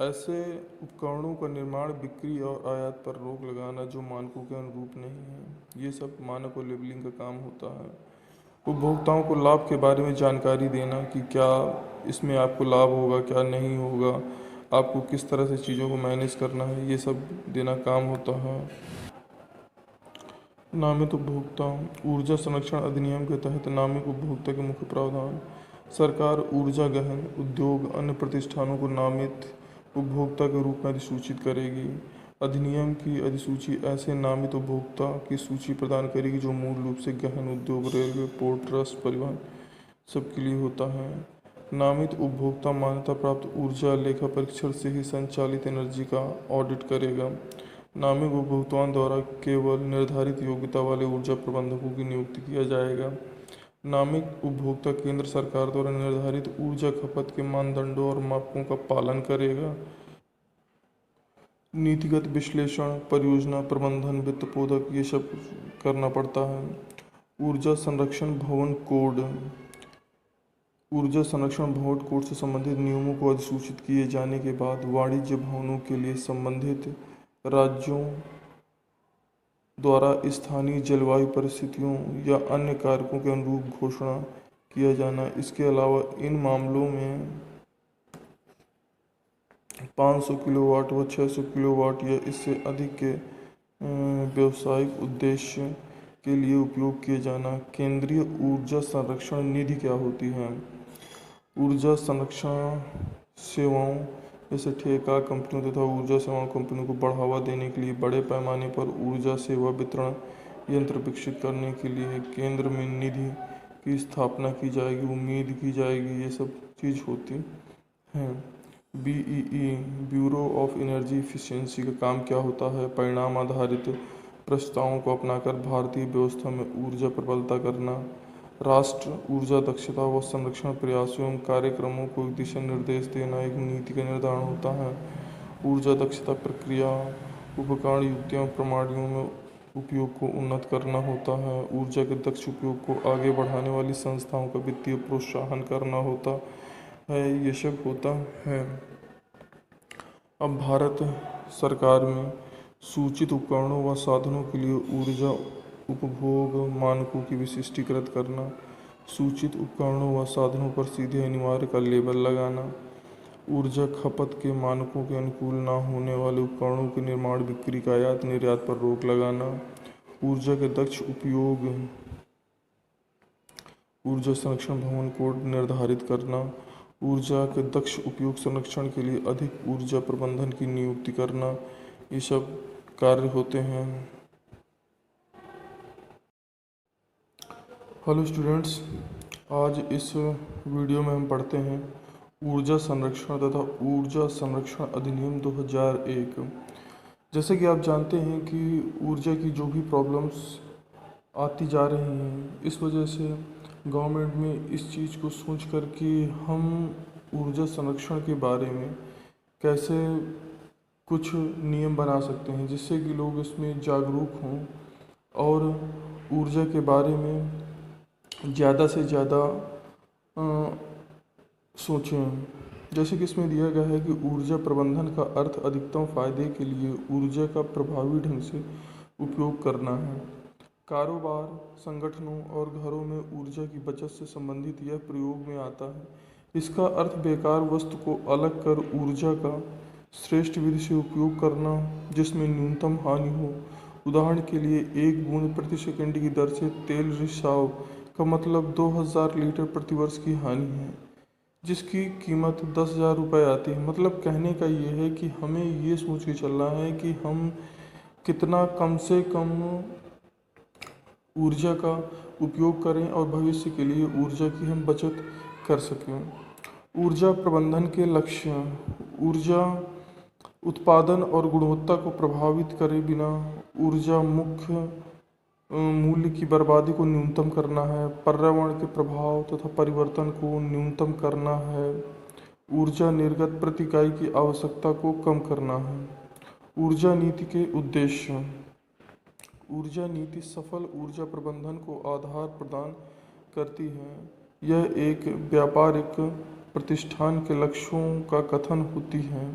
ऐसे उपकरणों का निर्माण, बिक्री और आयात पर रोक लगाना जो मानकों के अनुरूप नहीं है, ये सब मानक और लेबलिंग का काम होता है। उपभोक्ताओं को लाभ के बारे में जानकारी देना कि क्या इसमें आपको लाभ होगा क्या नहीं होगा, आपको किस तरह से चीज़ों को मैनेज करना है, ये सब देना काम होता है। नामित उपभोक्ता। ऊर्जा संरक्षण अधिनियम के तहत नामित उपभोक्ता के मुख्य प्रावधान। सरकार ऊर्जा गहन उद्योग अन्य प्रतिष्ठानों को नामित उपभोक्ता के रूप में अधिसूचित करेगी। अधिनियम की अधिसूची ऐसे नामित उपभोक्ता की सूची प्रदान करेगी जो मूल रूप से गहन उद्योग, रेलवे, पोर्ट ट्रस्ट, परिवहन सबके लिए होता है। नामित उपभोक्ता मान्यता प्राप्त ऊर्जा लेखा परीक्षण से ही संचालित एनर्जी का ऑडिट करेगा। नामित उपभोक्ताओं द्वारा केवल निर्धारित योग्यता वाले ऊर्जा प्रबंधकों की नियुक्ति किया जाएगा। नामित उपभोक्ता केंद्र सरकार द्वारा निर्धारित ऊर्जा खपत के मानदंडों और मापकों का पालन करेगा। नीतिगत विश्लेषण, परियोजना प्रबंधन, वित्त पोधक ये सब करना पड़ता है। ऊर्जा संरक्षण भवन कोड। ऊर्जा संरक्षण भवन कोड से संबंधित नियमों को अधिसूचित किए जाने के बाद वाणिज्य भवनों के लिए संबंधित राज्यों द्वारा स्थानीय जलवायु परिस्थितियों या अन्य कारकों के अनुरूप घोषणा किया जाना। इसके अलावा इन मामलों में 500 किलोवाट व 600 किलोवाट या इससे अधिक के व्यावसायिक उद्देश्य के लिए उपयोग किए जाना। केंद्रीय ऊर्जा संरक्षण निधि क्या होती है? ऊर्जा संरक्षण सेवाओं जैसे ठेका कंपनियों तथा ऊर्जा सेवा कंपनियों को बढ़ावा देने के लिए बड़े पैमाने पर ऊर्जा सेवा वितरण यंत्र विकसित करने के लिए केंद्र में निधि की स्थापना की जाएगी, उम्मीद की जाएगी। ये सब चीज़ होती हैं। BEE bureau of energy efficiency का काम क्या होता है? परिणाम आधारित प्रस्तावों को अपनाकर भारतीय व्यवस्था में ऊर्जा प्रबलता करना। राष्ट्र ऊर्जा दक्षता व संरक्षण प्रयासों एवं कार्यक्रमों को दिशा निर्देश देना एक नीति का निर्धारण होता है। ऊर्जा दक्षता प्रक्रिया उपकरण युक्तियों प्रणालियों में उपयोग को उन्नत करना होता है। ऊर्जा के दक्ष उपयोग को आगे बढ़ाने वाली संस्थाओं का वित्तीय प्रोत्साहन करना होता है। ये सब होता है। अब भारत सरकार में सूचित उपकरणों व साधनों के लिए ऊर्जा उपभोग मानकों की विशिष्टीकृत करना। सूचित उपकरणों व साधनों पर सीधे अनिवार्य का लेबल लगाना। ऊर्जा खपत के मानकों के अनुकूल न होने वाले उपकरणों के निर्माण बिक्री का आयात निर्यात पर रोक लगाना। ऊर्जा के दक्ष उपयोग ऊर्जा संरक्षण भवन कोड निर्धारित करना। ऊर्जा के दक्ष उपयोग संरक्षण के लिए अधिक ऊर्जा प्रबंधन की नियुक्ति करना। ये सब कार्य होते हैं। हेलो स्टूडेंट्स, आज इस वीडियो में हम पढ़ते हैं ऊर्जा संरक्षण तथा ऊर्जा संरक्षण अधिनियम 2001। जैसे कि आप जानते हैं कि ऊर्जा की जो भी प्रॉब्लम्स आती जा रही हैं, इस वजह से गवर्नमेंट में इस चीज़ को सोच कर कि हम ऊर्जा संरक्षण के बारे में कैसे कुछ नियम बना सकते हैं जिससे कि लोग इसमें जागरूक हों और ऊर्जा के बारे में ज़्यादा से ज़्यादा सोचें। जैसे कि इसमें दिया गया है कि ऊर्जा प्रबंधन का अर्थ अधिकतम फायदे के लिए ऊर्जा का प्रभावी ढंग से उपयोग करना है। कारोबार, संगठनों और घरों में ऊर्जा की बचत से संबंधित यह प्रयोग में आता है। इसका अर्थ बेकार वस्तु को अलग कर ऊर्जा का श्रेष्ठ विधि से उपयोग करना जिसमें न्यूनतम हानि हो। उदाहरण के लिए 1 बूंद प्रति सेकंड की दर से तेल रिसाव का मतलब 2000 लीटर प्रति वर्ष की हानि है, जिसकी कीमत 10,000 रुपये आती है। मतलब कहने का ये है कि हमें ये सोच के चलना है कि हम कितना कम से कम ऊर्जा का उपयोग करें और भविष्य के लिए ऊर्जा की हम बचत कर सकें। ऊर्जा प्रबंधन के लक्ष्य ऊर्जा उत्पादन और गुणवत्ता को प्रभावित करे बिना ऊर्जा मुख्य मूल्य की बर्बादी को न्यूनतम करना है। पर्यावरण के प्रभाव तथा परिवर्तन को न्यूनतम करना है। ऊर्जा निर्गत प्रति इकाई की आवश्यकता को कम करना है। ऊर्जा नीति के उद्देश्य ऊर्जा नीति सफल ऊर्जा प्रबंधन को आधार प्रदान करती है। यह एक व्यापारिक प्रतिष्ठान के लक्ष्यों का कथन होती है।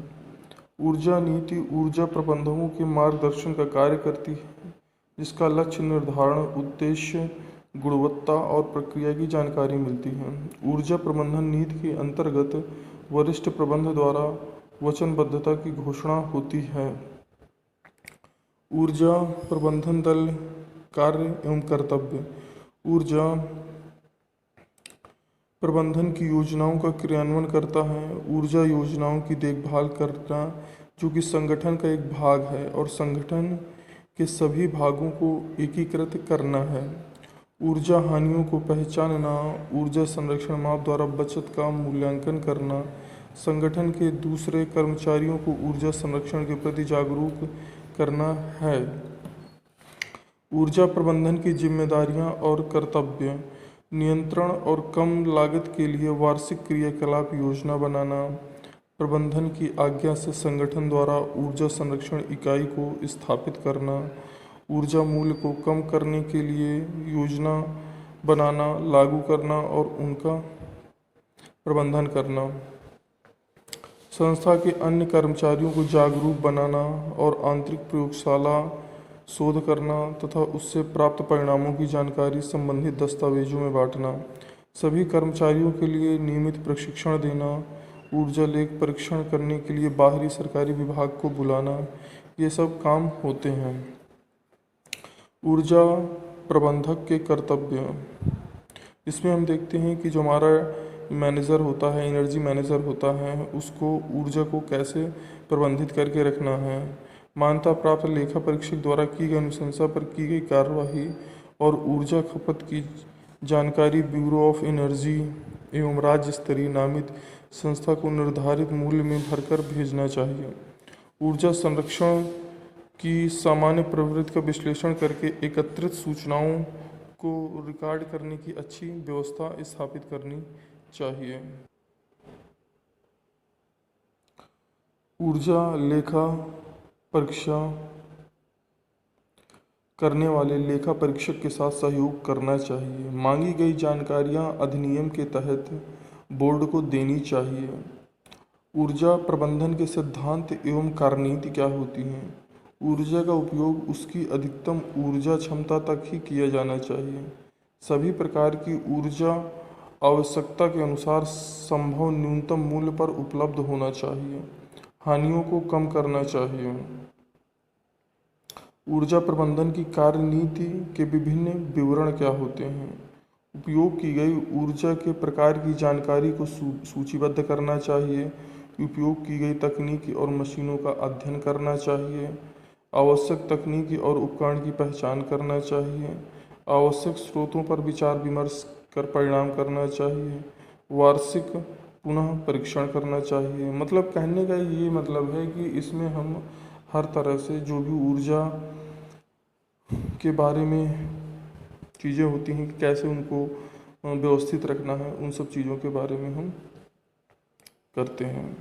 ऊर्जा नीति ऊर्जा प्रबंधकों के मार्गदर्शन का कार्य करती है, जिसका लक्ष्य निर्धारण, उद्देश्य, गुणवत्ता और प्रक्रिया की जानकारी मिलती है। ऊर्जा प्रबंधन नीति के अंतर्गत वरिष्ठ प्रबंधक द्वारा वचनबद्धता की घोषणा होती है। ऊर्जा प्रबंधन दल कार्य एवं कर्तव्य ऊर्जा प्रबंधन की योजनाओं का क्रियान्वयन करता है। ऊर्जा योजनाओं की देखभाल करना जो कि संगठन का एक भाग है और संगठन के सभी भागों को एकीकृत करना है। ऊर्जा हानियों को पहचानना, ऊर्जा संरक्षण माप द्वारा बचत का मूल्यांकन करना, संगठन के दूसरे कर्मचारियों को ऊर्जा संरक्षण के प्रति जागरूक करना है। ऊर्जा प्रबंधन की जिम्मेदारियां और कर्तव्य नियंत्रण और कम लागत के लिए वार्षिक क्रियाकलाप योजना बनाना, प्रबंधन की आज्ञा से संगठन द्वारा ऊर्जा संरक्षण इकाई को स्थापित करना, ऊर्जा मूल्य को कम करने के लिए योजना बनाना, लागू करना और उनका प्रबंधन करना, संस्था के अन्य कर्मचारियों को जागरूक बनाना और आंतरिक प्रयोगशाला शोध करना तथा उससे प्राप्त परिणामों की जानकारी संबंधित दस्तावेजों में बांटना, सभी कर्मचारियों के लिए नियमित प्रशिक्षण देना, ऊर्जा लेख परीक्षण करने के लिए बाहरी सरकारी विभाग को बुलाना, ये सब काम होते हैं। ऊर्जा प्रबंधक के कर्तव्य, इसमें हम देखते हैं कि जो हमारा मैनेजर होता है, एनर्जी मैनेजर होता है, उसको ऊर्जा को कैसे प्रबंधित करके रखना है। मान्यता प्राप्त लेखा परीक्षक द्वारा की गई अनुशंसा पर की गई कार्यवाही और ऊर्जा खपत की जानकारी ब्यूरो ऑफ एनर्जी एवं राज्य स्तरीय नामित संस्था को निर्धारित मूल्य में भरकर भेजना चाहिए। ऊर्जा संरक्षण की सामान्य प्रवृत्ति का विश्लेषण करके एकत्रित सूचनाओं को रिकॉर्ड करने की अच्छी व्यवस्था स्थापित करनी चाहिए। ऊर्जा लेखा परीक्षा करने वाले लेखा परीक्षक के साथ सहयोग करना चाहिए। मांगी गई जानकारियां अधिनियम के तहत बोर्ड को देनी चाहिए। ऊर्जा प्रबंधन के सिद्धांत एवं कार्यनीति क्या होती हैं? ऊर्जा का उपयोग उसकी अधिकतम ऊर्जा क्षमता तक ही किया जाना चाहिए। सभी प्रकार की ऊर्जा आवश्यकता के अनुसार संभव न्यूनतम मूल्य पर उपलब्ध होना चाहिए। हानियों को कम करना चाहिए। ऊर्जा प्रबंधन की कार्यनीति के विभिन्न विवरण क्या होते हैं? उपयोग की गई ऊर्जा के प्रकार की जानकारी को सूचीबद्ध करना चाहिए। उपयोग की गई तकनीकी और मशीनों का अध्ययन करना चाहिए। आवश्यक तकनीकी और उपकरण की पहचान करना चाहिए। आवश्यक स्रोतों पर विचार विमर्श कर परिणाम करना चाहिए। वार्षिक पुनः परीक्षण करना चाहिए। मतलब कहने का ये मतलब है कि इसमें हम हर तरह से जो भी ऊर्जा के बारे में चीज़ें होती हैं कि कैसे उनको व्यवस्थित रखना है, उन सब चीज़ों के बारे में हम करते हैं।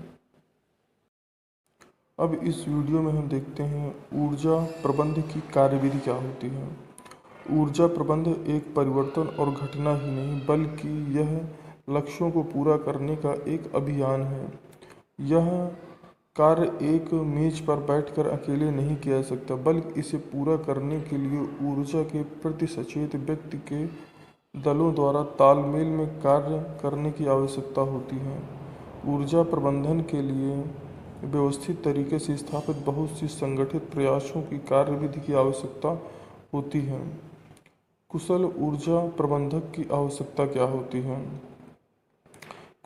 अब इस वीडियो में हम देखते हैं ऊर्जा प्रबंध की कार्यविधि क्या होती है। ऊर्जा प्रबंध एक परिवर्तन और घटना ही नहीं बल्कि यह लक्ष्यों को पूरा करने का एक अभियान है। यह कार्य एक मेज पर बैठकर अकेले नहीं किया जा सकता बल्कि इसे पूरा करने के लिए ऊर्जा के प्रति सचेत व्यक्ति के दलों द्वारा तालमेल में कार्य करने की आवश्यकता होती है। ऊर्जा प्रबंधन के लिए व्यवस्थित तरीके से स्थापित बहुत सी संगठित प्रयासों की कार्यविधि की आवश्यकता होती है। कुशल ऊर्जा प्रबंधक की आवश्यकता क्या होती है?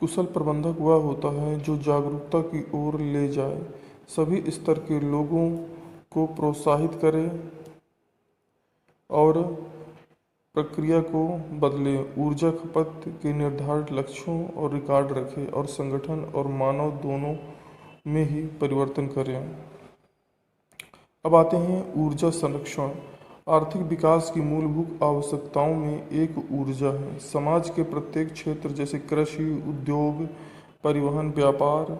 कुशल प्रबंधक वह होता है जो जागरूकता की ओर ले जाए, सभी स्तर के लोगों को प्रोत्साहित करे और प्रक्रिया को बदले, ऊर्जा खपत के निर्धारित लक्ष्यों और रिकॉर्ड रखे और संगठन और मानव दोनों में ही परिवर्तन करें। अब आते हैं ऊर्जा संरक्षण। आर्थिक विकास की मूलभूत आवश्यकताओं में एक ऊर्जा है। समाज के प्रत्येक क्षेत्र जैसे कृषि, उद्योग, परिवहन, व्यापार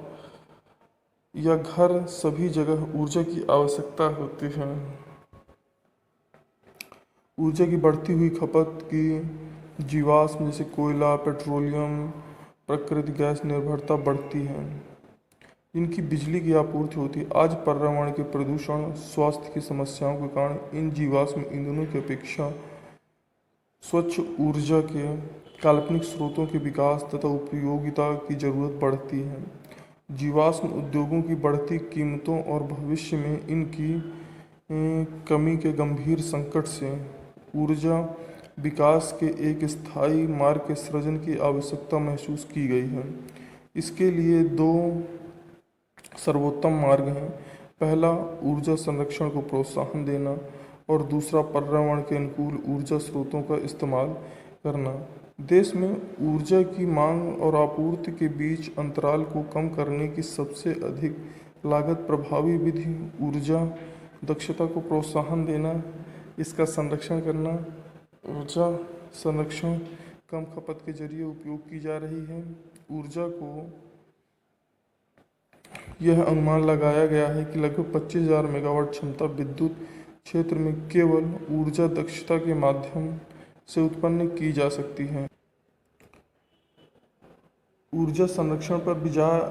या घर, सभी जगह ऊर्जा की आवश्यकता होती है। ऊर्जा की बढ़ती हुई खपत की जीवाश्म जैसे कोयला, पेट्रोलियम, प्राकृतिक गैस निर्भरता बढ़ती है। इनकी बिजली की आपूर्ति होती है। आज पर्यावरण के प्रदूषण, स्वास्थ्य की समस्याओं के कारण इन जीवाश्म ईंधनों की अपेक्षा स्वच्छ ऊर्जा के काल्पनिक स्रोतों के विकास तथा उपयोगिता की जरूरत बढ़ती है। जीवाश्म उद्योगों की बढ़ती कीमतों और भविष्य में इनकी कमी के गंभीर संकट से ऊर्जा विकास के एक स्थायी मार्ग के सृजन की आवश्यकता महसूस की गई है। इसके लिए दो सर्वोत्तम मार्ग हैं। पहला, ऊर्जा संरक्षण को प्रोत्साहन देना और दूसरा, पर्यावरण के अनुकूल ऊर्जा स्रोतों का इस्तेमाल करना। देश में ऊर्जा की मांग और आपूर्ति के बीच अंतराल को कम करने की सबसे अधिक लागत प्रभावी विधि ऊर्जा दक्षता को प्रोत्साहन देना, इसका संरक्षण करना। ऊर्जा संरक्षण कम खपत के जरिए उपयोग की जा रही है। ऊर्जा को यह अनुमान लगाया गया है कि लगभग 25,000 मेगावाट क्षमता विद्युत क्षेत्र में केवल ऊर्जा दक्षता के माध्यम से उत्पन्न की जा सकती है। ऊर्जा संरक्षण पर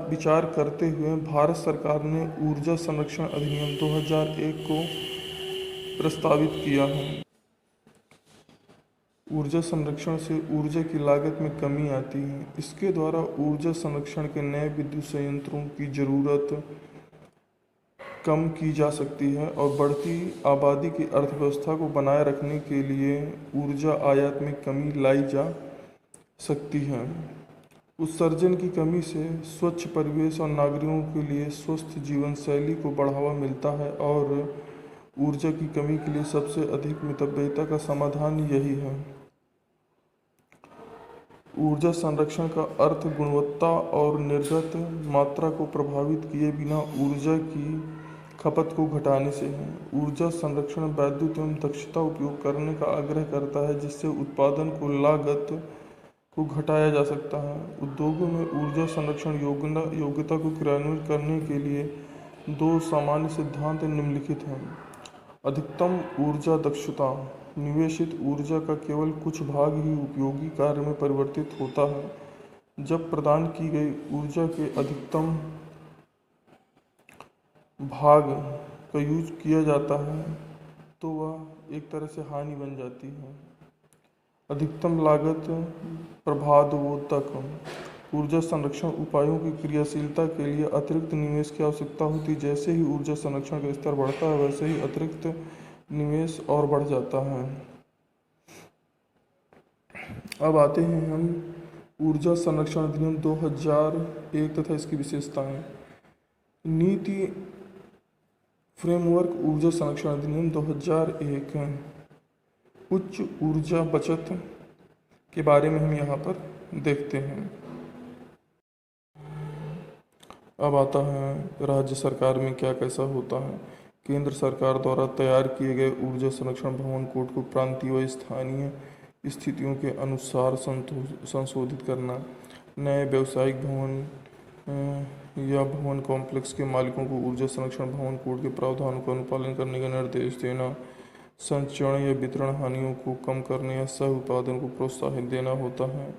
विचार करते हुए भारत सरकार ने ऊर्जा संरक्षण अधिनियम 2001 को प्रस्तावित किया है। ऊर्जा संरक्षण से ऊर्जा की लागत में कमी आती है। इसके द्वारा ऊर्जा संरक्षण के नए विद्युत संयंत्रों की ज़रूरत कम की जा सकती है और बढ़ती आबादी की अर्थव्यवस्था को बनाए रखने के लिए ऊर्जा आयात में कमी लाई जा सकती है। उत्सर्जन की कमी से स्वच्छ परिवेश और नागरिकों के लिए स्वस्थ जीवन शैली को बढ़ावा मिलता है और ऊर्जा की कमी के लिए सबसे अधिक मितव्ययिता का समाधान यही है। ऊर्जा संरक्षण का अर्थ गुणवत्ता और निर्गत मात्रा को प्रभावित किए बिना ऊर्जा की खपत को घटाने से है। ऊर्जा संरक्षण वैद्युत एवं दक्षता उपयोग करने का आग्रह करता है जिससे उत्पादन को लागत को घटाया जा सकता है। उद्योगों में ऊर्जा संरक्षण योग्यता को क्रियान्वित करने के लिए दो सामान्य सिद्धांत निम्नलिखित हैं। अधिकतम ऊर्जा दक्षता निवेशित ऊर्जा का केवल कुछ भाग ही उपयोगी कार्य में परिवर्तित होता है। जब प्रदान की गई ऊर्जा के अधिकतम भाग का यूज किया जाता है तो वह एक तरह से हानि बन जाती है। अधिकतम लागत प्रभावोत्तक ऊर्जा संरक्षण उपायों की क्रियाशीलता के लिए अतिरिक्त निवेश की आवश्यकता होती है। जैसे ही ऊर्जा संरक्षण का स्तर बढ़ता है वैसे ही अतिरिक्त निवेश और बढ़ जाता है। अब आते हैं हम ऊर्जा संरक्षण अधिनियम 2001 तथा इसकी विशेषताएं। नीति फ्रेमवर्क ऊर्जा संरक्षण अधिनियम 2001 उच्च ऊर्जा बचत के बारे में हम यहाँ पर देखते हैं। अब आता है राज्य सरकार में क्या कैसा होता है। केंद्र सरकार द्वारा तैयार किए गए ऊर्जा संरक्षण भवन कोड को प्रांतीय व स्थानीय स्थितियों के अनुसार संशोधित करना, नए व्यावसायिक भवन या भवन कॉम्प्लेक्स के मालिकों को ऊर्जा संरक्षण भवन कोड के प्रावधानों का अनुपालन करने का निर्देश देना, संचरण या वितरण हानियों को कम करने या सह उत्पादन को प्रोत्साहित देना होता है।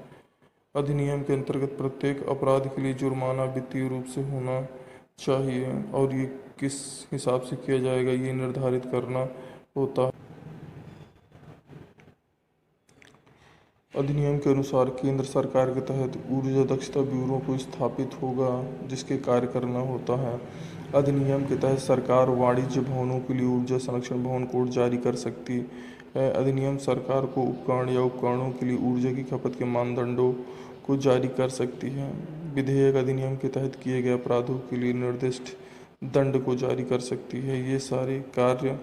अधिनियम के अंतर्गत प्रत्येक अपराध के लिए जुर्माना वित्तीय रूप से होना चाहिए और ये किस हिसाब से किया जाएगा ये निर्धारित करना होता है। अधिनियम के अनुसार केंद्र सरकार के तहत ऊर्जा दक्षता ब्यूरो को स्थापित होगा जिसके कार्य करना होता है। अधिनियम के तहत सरकार वाणिज्य भवनों के लिए ऊर्जा संरक्षण भवन कोड जारी कर सकती है। अधिनियम सरकार को उपकरण या उपकरणों के लिए ऊर्जा की खपत के मानदंडों को जारी कर सकती है। विधेयक अधिनियम के तहत किए गए अपराधों के लिए निर्दिष्ट दंड को जारी कर सकती है। ये सारे कार्य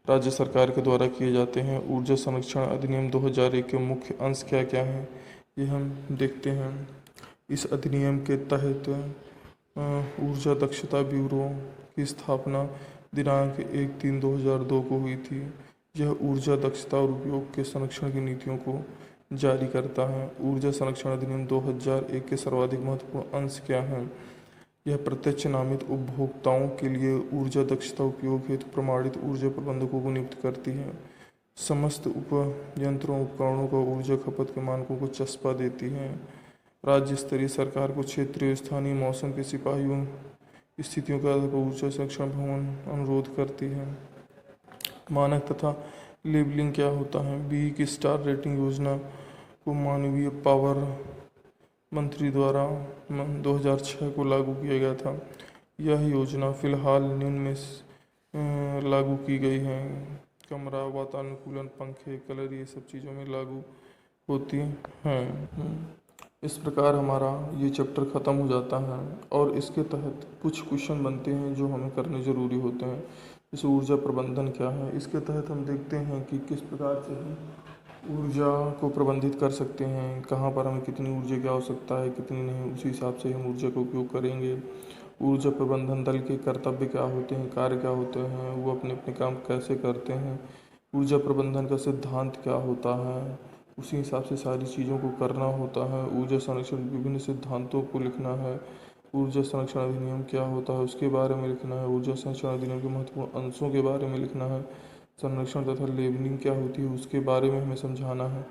राज्य सरकार के द्वारा किए जाते हैं। ऊर्जा संरक्षण अधिनियम 2001 के मुख्य अंश क्या क्या हैं ये हम देखते हैं। इस अधिनियम के तहत ऊर्जा दक्षता ब्यूरो की स्थापना दिनांक 1/3/2002 को हुई थी। यह ऊर्जा दक्षता और उपयोग के संरक्षण की नीतियों को जारी करता है। ऊर्जा संरक्षण अधिनियम 2001 के सर्वाधिक महत्वपूर्ण अंश क्या हैं। यह प्रत्यक्ष नामित उपभोक्ताओं के लिए ऊर्जा दक्षता उपयोग हेतु प्रमाणित ऊर्जा प्रबंधकों को नियुक्त करती है। समस्त उपयंत्रों उपकरणों को ऊर्जा खपत के मानकों को चस्पा देती है। राज्य स्तरीय सरकार को क्षेत्रीय स्थानीय मौसम के सिपाहियों स्थितियों के आधार पर ऊर्जा संरक्षण भवन अनुरोध करती है। मानक तथा लेबलिंग क्या होता है। बी की स्टार रेटिंग योजना को मानवीय पावर मंत्री द्वारा 2006 को लागू किया गया था। यह योजना फिलहाल निम्न में लागू की गई है। कमरा वातानुकूलन पंखे कलर ये सब चीज़ों में लागू होती हैं। इस प्रकार हमारा ये चैप्टर ख़त्म हो जाता है और इसके तहत कुछ क्वेश्चन बनते हैं जो हमें करने ज़रूरी होते हैं। जैसे ऊर्जा प्रबंधन क्या है। इसके तहत हम देखते हैं कि किस प्रकार से हम ऊर्जा को प्रबंधित कर सकते हैं, कहाँ पर हमें कितनी ऊर्जा की आवश्यकता है कितनी नहीं, उसी हिसाब से हम ऊर्जा का उपयोग करेंगे। ऊर्जा प्रबंधन दल के कर्तव्य क्या होते हैं, कार्य क्या होते हैं, वो अपने अपने काम कैसे करते हैं। ऊर्जा प्रबंधन का सिद्धांत क्या होता है, उसी हिसाब से सारी चीज़ों को करना होता है। ऊर्जा संरक्षण विभिन्न सिद्धांतों को लिखना है। ऊर्जा संरक्षण अधिनियम क्या होता है उसके बारे में लिखना है। ऊर्जा संरक्षण अधिनियम के महत्वपूर्ण अंशों के बारे में लिखना है। संरक्षण तथा लेबलिंग क्या होती है उसके बारे में हमें समझाना है।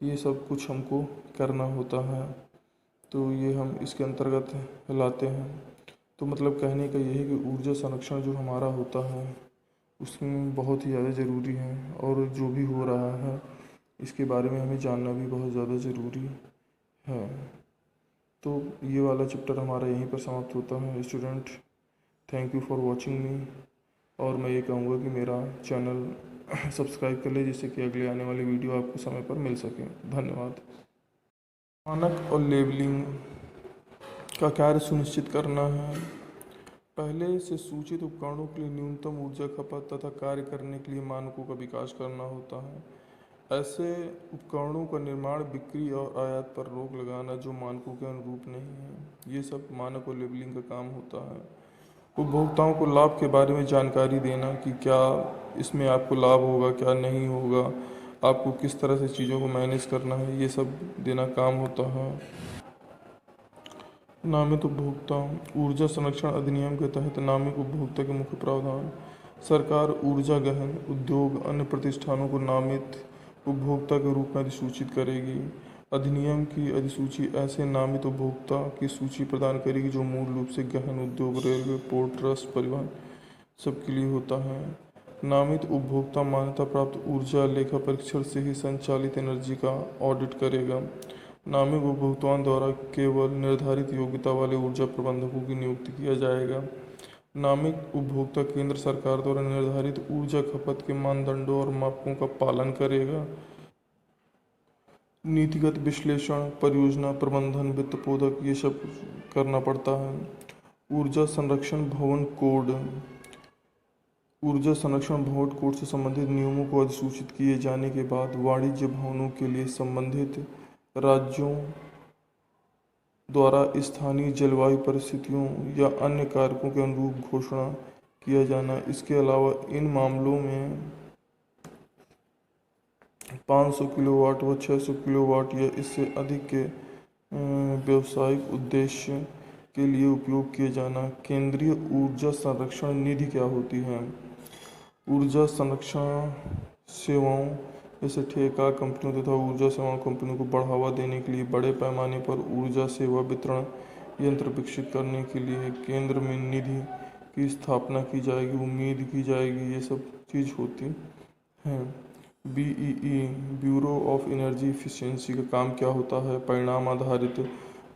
ये सब कुछ हमको करना होता है तो ये हम इसके अंतर्गत लाते हैं। तो मतलब कहने का यही है कि ऊर्जा संरक्षण जो हमारा होता है उसमें बहुत ही ज़्यादा ज़रूरी है और जो भी हो रहा है इसके बारे में हमें जानना भी बहुत ज़्यादा ज़रूरी है। तो ये वाला चैप्टर हमारा यहीं पर समाप्त होता है student. Thank you for watching मी। और मैं ये कहूँगा कि मेरा चैनल सब्सक्राइब कर ले, जिससे कि अगले आने वाली वीडियो आपको समय पर मिल सके। धन्यवाद। मानक और लेबलिंग का कार्य सुनिश्चित करना है। पहले से सूचित उपकरणों के लिए न्यूनतम ऊर्जा खपत तथा कार्य करने के लिए मानकों का विकास करना होता है। ऐसे उपकरणों का निर्माण, बिक्री और आयात पर रोक लगाना जो मानकों के अनुरूप नहीं है, ये सब मानक और लेबलिंग का काम होता है। उपभोक्ताओं को लाभ के बारे में जानकारी देना कि क्या इसमें आपको लाभ होगा, क्या नहीं होगा, आपको किस तरह से चीज़ों को मैनेज करना है, ये सब देना काम होता है। नामित उपभोक्ता। ऊर्जा संरक्षण अधिनियम के तहत नामित उपभोक्ता के मुख्य प्रावधान। सरकार ऊर्जा गहन उद्योग अन्य प्रतिष्ठानों को नामित उपभोक्ता के रूप में अधिसूचित करेगी। अधिनियम की अधिसूची ऐसे नामित उपभोक्ता की सूची प्रदान करेगी जो मूल रूप से गहन उद्योग, रेलवे, पोर्ट ट्रस्ट, परिवहन सबके लिए होता है। नामित उपभोक्ता मान्यता प्राप्त ऊर्जा लेखा परीक्षण से ही संचालित एनर्जी का ऑडिट करेगा। नामित उपभोक्ताओं द्वारा केवल निर्धारित योग्यता वाले ऊर्जा प्रबंधकों की नियुक्ति किया जाएगा। नामित उपभोक्ता केंद्र सरकार द्वारा निर्धारित ऊर्जा खपत के मानदंडों और मापकों का पालन करेगा। नीतिगत विश्लेषण, परियोजना प्रबंधन, वित्त पोधक, ये सब करना पड़ता है। ऊर्जा संरक्षण भवन कोड। ऊर्जा संरक्षण भवन कोड से संबंधित नियमों को अधिसूचित किए जाने के बाद वाणिज्य भवनों के लिए संबंधित राज्यों द्वारा स्थानीय जलवायु परिस्थितियों या अन्य कारकों के अनुरूप घोषणा किया जाना। इसके अलावा इन मामलों में 500 किलोवाट व 600 किलोवाट या इससे अधिक के व्यावसायिक उद्देश्य के लिए उपयोग किए जाना। केंद्रीय ऊर्जा संरक्षण निधि क्या होती है? ऊर्जा संरक्षण सेवाओं जैसे ठेका कंपनियों तथा ऊर्जा सेवा कंपनियों को बढ़ावा देने के लिए बड़े पैमाने पर ऊर्जा सेवा वितरण यंत्र विकसित करने के लिए केंद्र में निधि की स्थापना की जाएगी, उम्मीद की जाएगी, ये सब चीज़ होती है। BEE bureau of energy efficiency का काम क्या होता है? परिणाम आधारित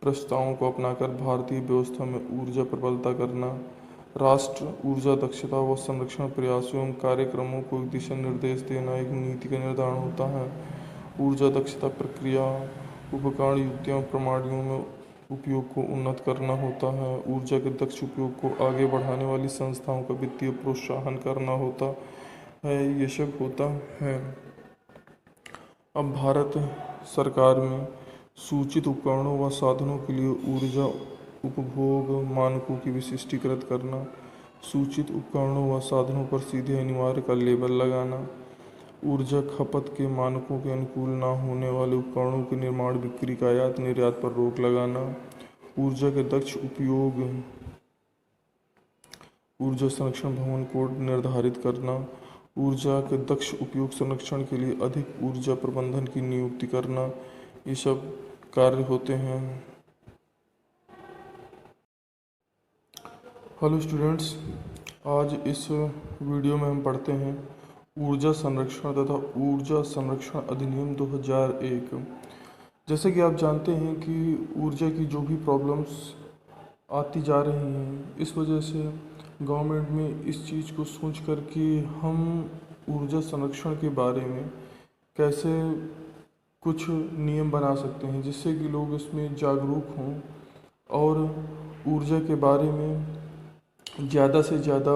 प्रस्तावों को अपनाकर भारतीय व्यवस्था में ऊर्जा प्रबलता करना। राष्ट्र ऊर्जा दक्षता व संरक्षण प्रयासों एवं कार्यक्रमों को दिशा निर्देश देना एक नीति का निर्धारण होता है। ऊर्जा दक्षता प्रक्रिया, उपकरण, युक्तियों, प्रणालियों में उपयोग को उन्नत करना होता है। ऊर्जा के दक्ष उपयोग को आगे बढ़ाने वाली संस्थाओं का वित्तीय प्रोत्साहन करना होता है। ये सब होता है। अब भारत सरकार में सूचित उपकरणों व साधनों के लिए ऊर्जा उपभोग मानकों की विशिष्टीकृत करना, सूचित उपकरणों व साधनों पर सीधे अनिवार्य का लेबल लगाना, ऊर्जा खपत के मानकों के अनुकूल न होने वाले उपकरणों के निर्माण, बिक्री, आयात निर्यात पर रोक लगाना, ऊर्जा के दक्ष उपयोग, ऊर्जा संरक्षण भवन कोड निर्धारित करना, ऊर्जा के दक्ष उपयोग संरक्षण के लिए अधिक ऊर्जा प्रबंधन की नियुक्ति करना, ये सब कार्य होते हैं। हेलो स्टूडेंट्स, आज इस वीडियो में हम पढ़ते हैं ऊर्जा संरक्षण तथा ऊर्जा संरक्षण अधिनियम 2001। जैसे कि आप जानते हैं कि ऊर्जा की जो भी प्रॉब्लम्स आती जा रही हैं, इस वजह से गवर्नमेंट में इस चीज़ को सोच कर कि हम ऊर्जा संरक्षण के बारे में कैसे कुछ नियम बना सकते हैं जिससे कि लोग इसमें जागरूक हों और ऊर्जा के बारे में ज़्यादा से ज़्यादा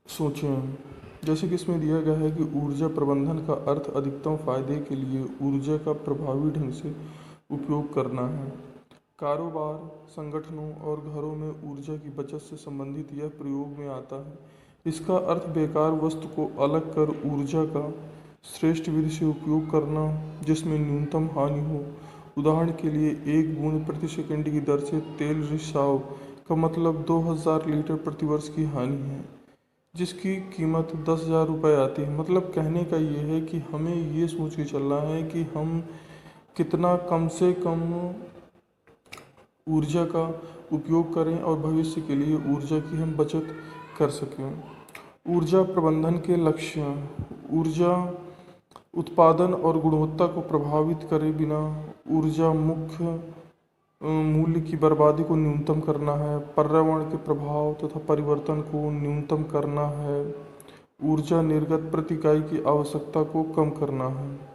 सोचें। जैसे कि इसमें दिया गया है कि ऊर्जा प्रबंधन का अर्थ अधिकतम फायदे के लिए ऊर्जा का प्रभावी ढंग से उपयोग करना है। कारोबार, संगठनों और घरों में ऊर्जा की बचत से संबंधित यह प्रयोग में आता है। इसका अर्थ बेकार वस्तु को अलग कर ऊर्जा का श्रेष्ठ विधि से उपयोग करना जिसमें न्यूनतम हानि हो। उदाहरण के लिए 1 बूंद प्रति सेकंड की दर से तेल रिसाव का मतलब 2000 लीटर प्रतिवर्ष की हानि है, जिसकी कीमत 10,000 रुपये आती है। मतलब कहने का ये है कि हमें ये सोच के चलना है कि हम कितना कम से कम ऊर्जा का उपयोग करें और भविष्य के लिए ऊर्जा की हम बचत कर सकें। ऊर्जा प्रबंधन के लक्ष्य। ऊर्जा उत्पादन और गुणवत्ता को प्रभावित करे बिना ऊर्जा मुख्य मूल्य की बर्बादी को न्यूनतम करना है, पर्यावरण के प्रभाव तथा परिवर्तन को न्यूनतम करना है, ऊर्जा निर्गत प्रति इकाई की आवश्यकता को कम करना है।